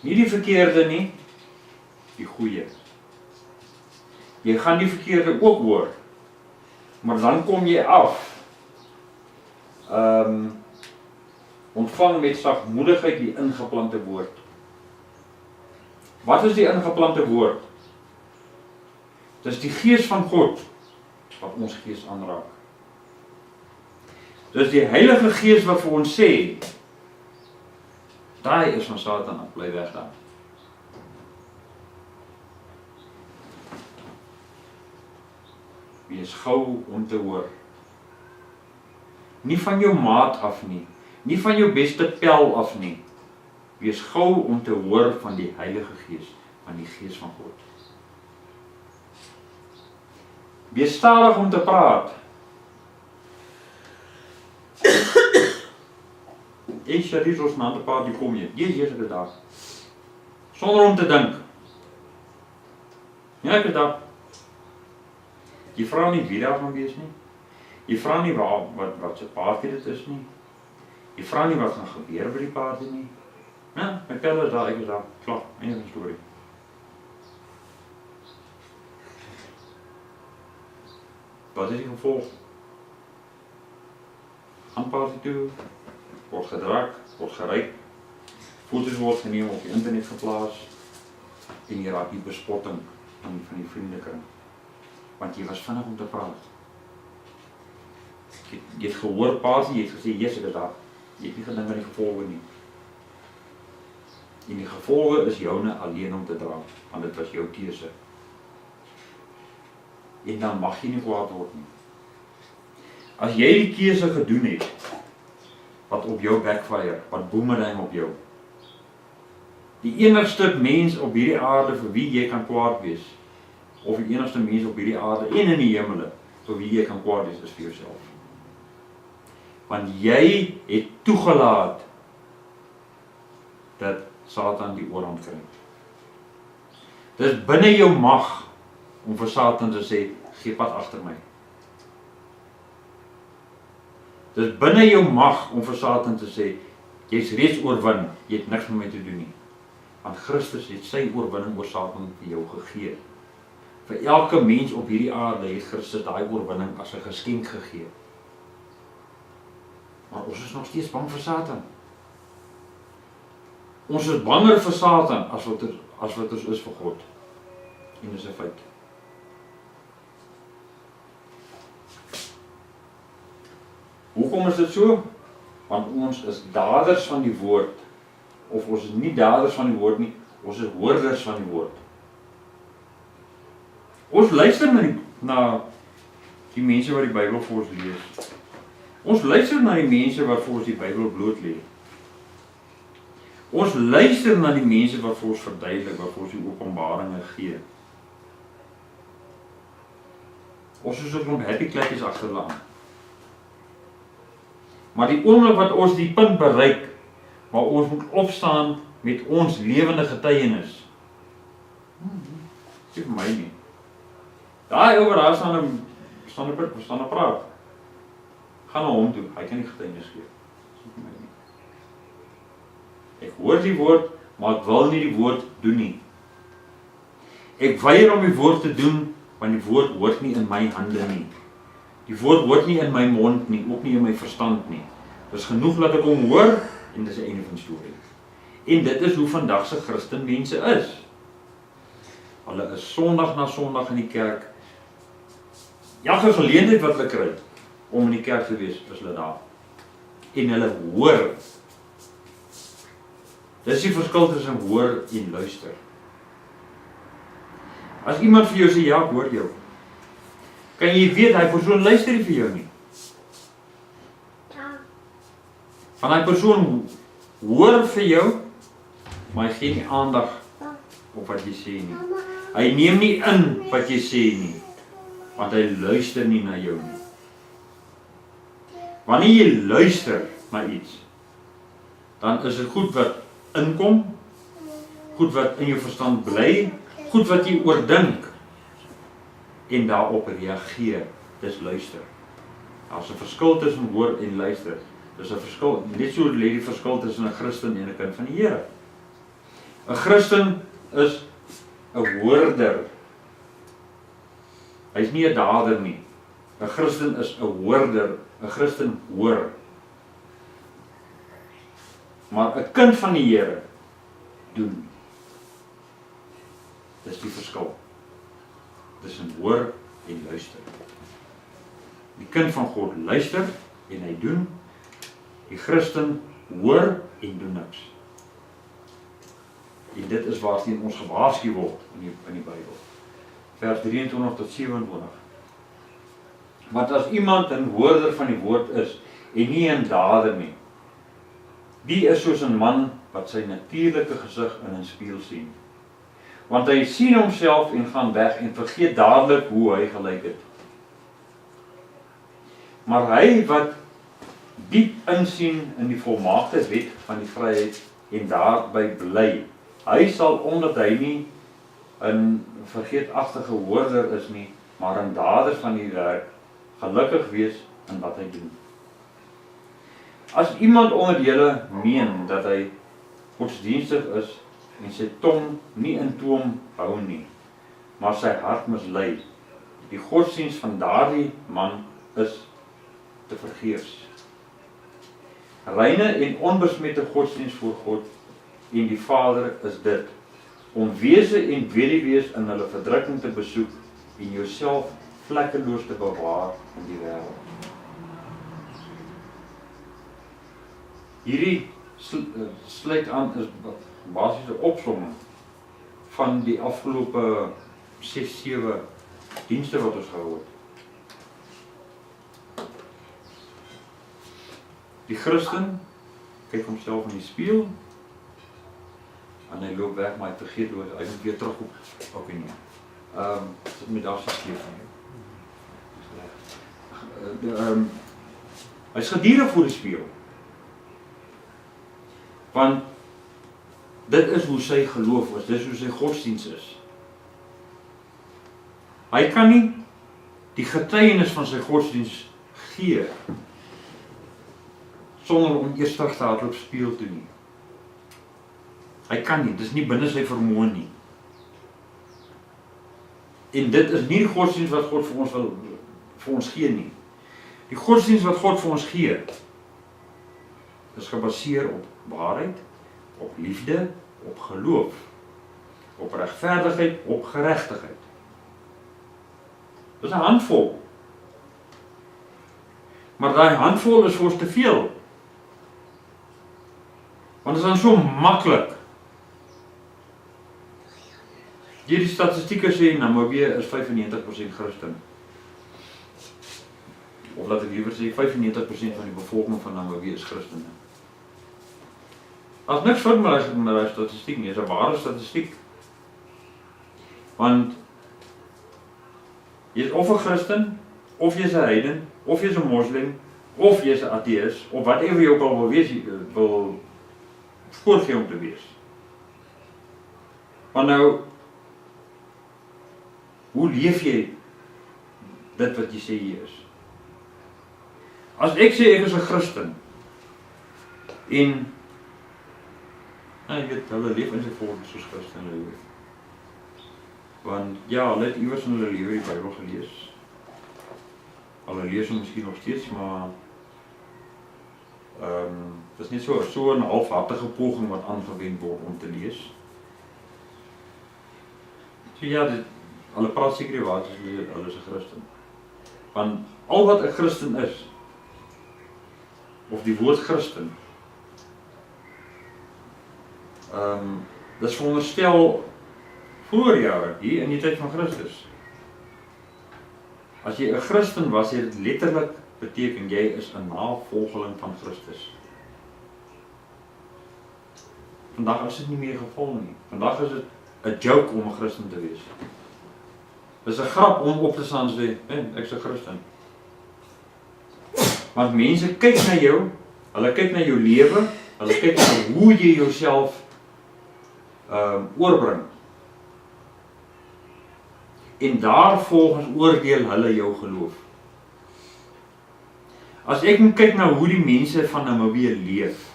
Nie die verkeerde nie, die goeie. Jy gaan die verkeerde ook hoor, maar dan kom jy af. Ontvang met sagmoedigheid die ingeplante woord. Wat is die ingeplante woord? Dit is die gees van God wat ons gees aanraak. Dit is die Heilige Gees wat vir ons sê, daai is van Satan af, bly weg daar. Wees gou om te hoor. Nie van jou maat af nie, nie van jou beste pel af nie. Wees gou om te hoor van die Heilige Gees, van die Gees van God. Wees stadig om te praat. Hier is ons na 'n paar die kom jy. Jy is dit daar. Sonder om te dink. Ja, ek is daar. Jy vra nie wie daar gaan wees nie. Jy vra nie wat se party dit is nie. Jy vra nie wat gaan gebeur by die party nie. Ja, my pel is daar, ek is daar. Klaar, einde van die storie. Wat is die gevolg? Gaan party toe, word gedruk, word geryk, foto's word geneem, op die internet geplaas, en jy raak die bespotting van die vriendekring. Want jy was vinnig om te praat. Jy het gehoor pasie, jy het gesê, yes, ek is daar. Jy het nie gedink aan die gevolge nie. En die gevolge is joune alleen om te dra, want dit was jou keuse. En dan mag jy nie kwaad word nie. As jy die keuse gedoen het, wat op jou backfire, wat boomerang op jou, die enigste mens op hierdie aarde vir wie jy kan kwaad wees, of die enigste mens op hierdie aarde en in die hemele, vir wie jy kan kwaad wees, is vir jouself. Want jy het toegelaat dat Satan die oorhand kry. Dit is binne jou mag om vir Satan te sê, gee pad agter my. Dit is binne jou mag om vir Satan te sê, jy is reeds oorwin, jy het niks met my te doen nie. Want Christus het sy oorwinning oor Satan vir jou gegee. Vir elke mens op hierdie aarde het Christus daai oorwinning as 'n geskenk gegee. Maar ons is nog steeds bang vir Satan. Ons is banger vir Satan as wat ons is vir God. En dis 'n feit. Hoekom is dit so? Want ons is daders van die woord. Of ons is nie daders van die woord nie, ons is hoorders van die woord. Ons luister na die mense wat die Bybel vir ons lees. Ons luister na die mense wat vir ons die Bybel bloot lê. Ons luister na die mense wat vir ons verduidelik, wat vir ons die openbaringe gee. Ons is ook nog happy kleppies agterlaan. Maar die oomblik wat ons die punt bereik, waar ons moet opstaan met ons lewende getuienis. Sê vir my nie. Daai oor daar staan 'n praat. Gaan na hom toe, hy kan nie getuienis gee. Sê vir my nie. Ek hoor die woord, maar ek wil nie die woord doen nie. Ek weier om die woord te doen, want die woord hoort nie in my hande nie. Die woord hoort nie in my mond nie, ook nie in my verstand nie. Dis genoeg dat ek hom hoor, en dis die einde van die storie. En dit is hoe vandag se Christenmense is. Hulle is Sondag na Sondag in die kerk. Elke geleentheid wat hulle kry om in die kerk te wees, is hulle daar. En hulle hoor. Dis die verskil tussen hoor en luister. As iemand vir jou sê, ja, ek hoor jou, kan jy weet, hy persoon luister nie vir jou nie. Van die persoon hoor vir jou, maar hy gee nie aandag op wat jy sê nie. Hy neem nie in wat jy sê nie, want hy luister nie na jou nie. Wanneer jy luister na iets, dan is dit goed wat inkom, goed wat in jou verstand bly, goed wat jy oordink, en daarop reageer. Dis luister. Daar's 'n verskil tussen hoor en luister. Dis 'n verskil, net so lê die verskil tussen 'n Christen en 'n kind van die Here. 'n Christen is 'n hoorder. Hy's nie 'n dader nie. 'n Christen is 'n hoorder. 'n Christen hoor. Maar 'n kind van die Here doen. Dis die verskil tussen hoor en luister. Die kind van God luister en hy doen. Die Christen hoor en doen niks. En dit is waarteen ons gewaarsku word in die Bybel. Vers 23 tot 27. Want as iemand 'n hoorder van die woord is en nie 'n dader nie, die is soos 'n man wat sy natuurlike gesig in 'n spieël sien. Want hy sien homself en gaan weg en vergeet dadelik hoe hy gelyk het. Maar hy wat diep insien in die volmaakte wet van die vryheid en daarby bly, hy sal, omdat hy nie 'n vergeetachtige hoorder is nie, maar 'n dader van die werk, gelukkig wees in wat hy doen. As iemand onder julle meen dat hy godsdienstig is en sy tong nie in toom hou nie, maar sy hart mislei, die godsdienst van daardie man is te vergeefs. Reine en onbesmette godsdienst voor God en die Vader is dit, om wese en weduwees in hulle verdrukking te besoek en jouself vlekkeloos te bewaar in die wêreld. Hierdie sluit aan is basies 'n opsomming van die afgelope 6-7 dienste wat ons gehou het. Die Christen kyk homself in die spieël en hy loop weg, maar hy vergeet hoe hy moet weer terugkom. Okay nie. Dit moet daar skeef van jou. Hy's gedurig voor die spieël. Want dit is hoe sy geloof is, dit is hoe sy godsdienst is. Hy kan nie die getuienis van sy godsdienst gee sonder om eers terug te hardloop spieël toe nie. Hy kan nie, dit is nie binne sy vermoë nie. En dit is nie die godsdienst wat God vir ons gee nie. Die godsdienst wat God vir ons gee, is gebaseer op waarheid, op liefde, op geloof, op regverdigheid, op geregtigheid. Dit is 'n handvol. Maar daai handvol is vir ons te veel. Want dit is dan so maklik. Hierdie statistieke sê Namibië is 95% Christen. Of laat ek liewer sê 95% van die bevolking van Namibië is Christene. As niks fout met die statistiek nie, is 'n ware statistiek. Want jy is of 'n Christen, of jy is 'n heiden, of jy is 'n moslim, of jy is 'n ateïs, of whatever jy ook al wil wees, wil voorgee om te wees. Maar nou, hoe leef jy dit wat jy sê jy is? As ek sê ek is 'n Christen, en ek weet, hulle leef in sy volk soos Christen leef. Want ja, hulle het iewers in hulle lewe die Bybel gelees. Hulle lees hom miskien nog steeds, maar dit is net so 'n halfhartige poging wat aangewend word om te lees. So ja, hulle praat seker die waarheid, hulle is 'n Christen. Want al wat 'n Christen is, of die woord Christen, dit is veronderstel vroeër jare, hier in die tyd van Christus. As jy 'n Christen was, het dit letterlik beteken jy is 'n navolgeling van Christus. Vandag is dit nie meer geval nie. Vandag is dit 'n joke om 'n Christen te wees. Dit is 'n grap om op te staan en sê, ek is 'n Christen. Want mense kyk na jou, hulle kyk na jou lewe, hulle kyk na hoe jy jouself oorbring. En daarvolgens oordeel hulle jou geloof. As ek moet kyk na hoe die mense van Namibië leef,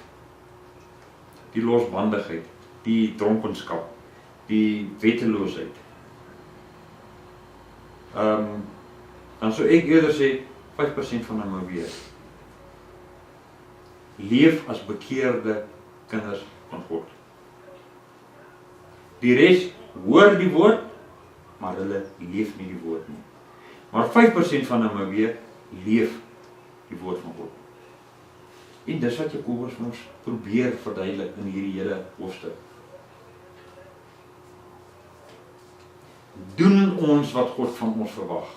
die losbandigheid, die dronkenskap, die wetteloosheid, dan sou ek eerder sê 5% van Namibië leef as bekeerde kinders van God. Die res hoor die woord, maar hulle leef nie die woord nie. Maar 5% van Namibië leef die woord van God. En dis wat Jakobus ons probeer verduidelik in hierdie hele hoofstuk. Doen ons wat God van ons verwag.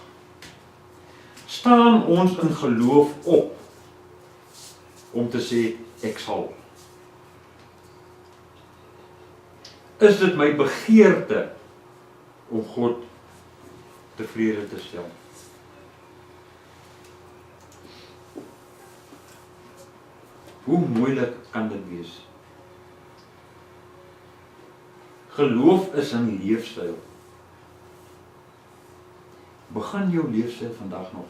Staan ons in geloof op om te sê, ek sal. Is dit my begeerte om God tevrede te stel? Hoe moeilik kan dit wees? Geloof is 'n leefstyl. Begin jou leefstyl vandag nog.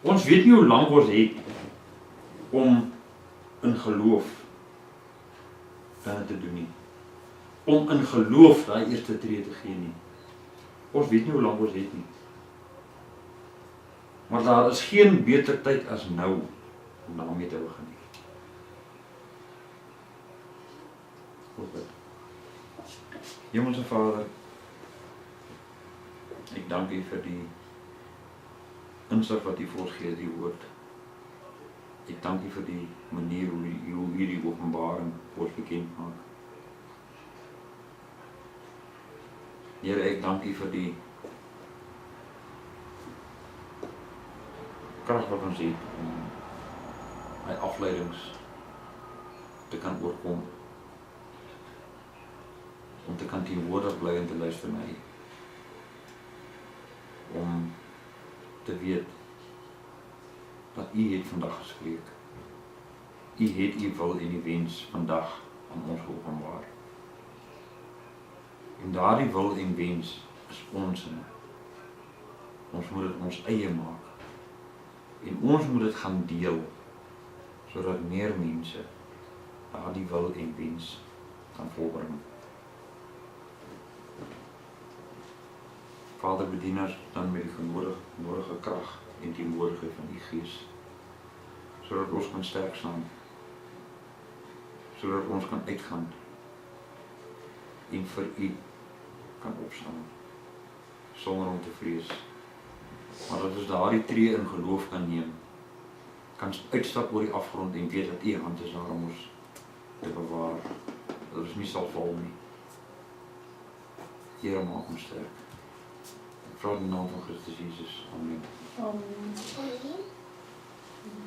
Ons weet nie hoe lank ons het om in geloof dinge te doen nie. Om in geloof daai eerste tree te gee nie. Ons weet nie hoe lank ons het nie. Maar daar is geen beter tyd as nou om daarmee te begin nie. Goed bid. Hemelse Vader, ek dank U vir die insig wat U vir ons gee, die woord. Ek dank U vir die manier hoe U die openbaring vir ons bekend maak. Here, ek dank U vir die krag wat ons het om my afleidings te kan oorkom, om te kan teenwoordig bly en te luister na U, om te weet dat U het vandag gespreek. U het U wil en U wens vandag aan ons geopenbaar. En daardie wil en wens is onsinne. Ons moet dit ons eie maak. En ons moet dit gaan deel, sodat meer mense daardie wil en wens kan volbring. Vader, bedien ons dan met die nodige krag en teenwoordigheid van U Gees, sodat ons kan sterk staan, sodat ons kan uitgaan en vir U kan opstaan, sonder om te vrees. Maar dat ons daardie tree in geloof kan neem, kan uitstap oor die afgrond en weet dat U hand is daar om ons te bewaar, dat ons nie sal val nie. Here, maak ons sterk. Ek vra in die naam van Christus Jesus. Amen. Amen.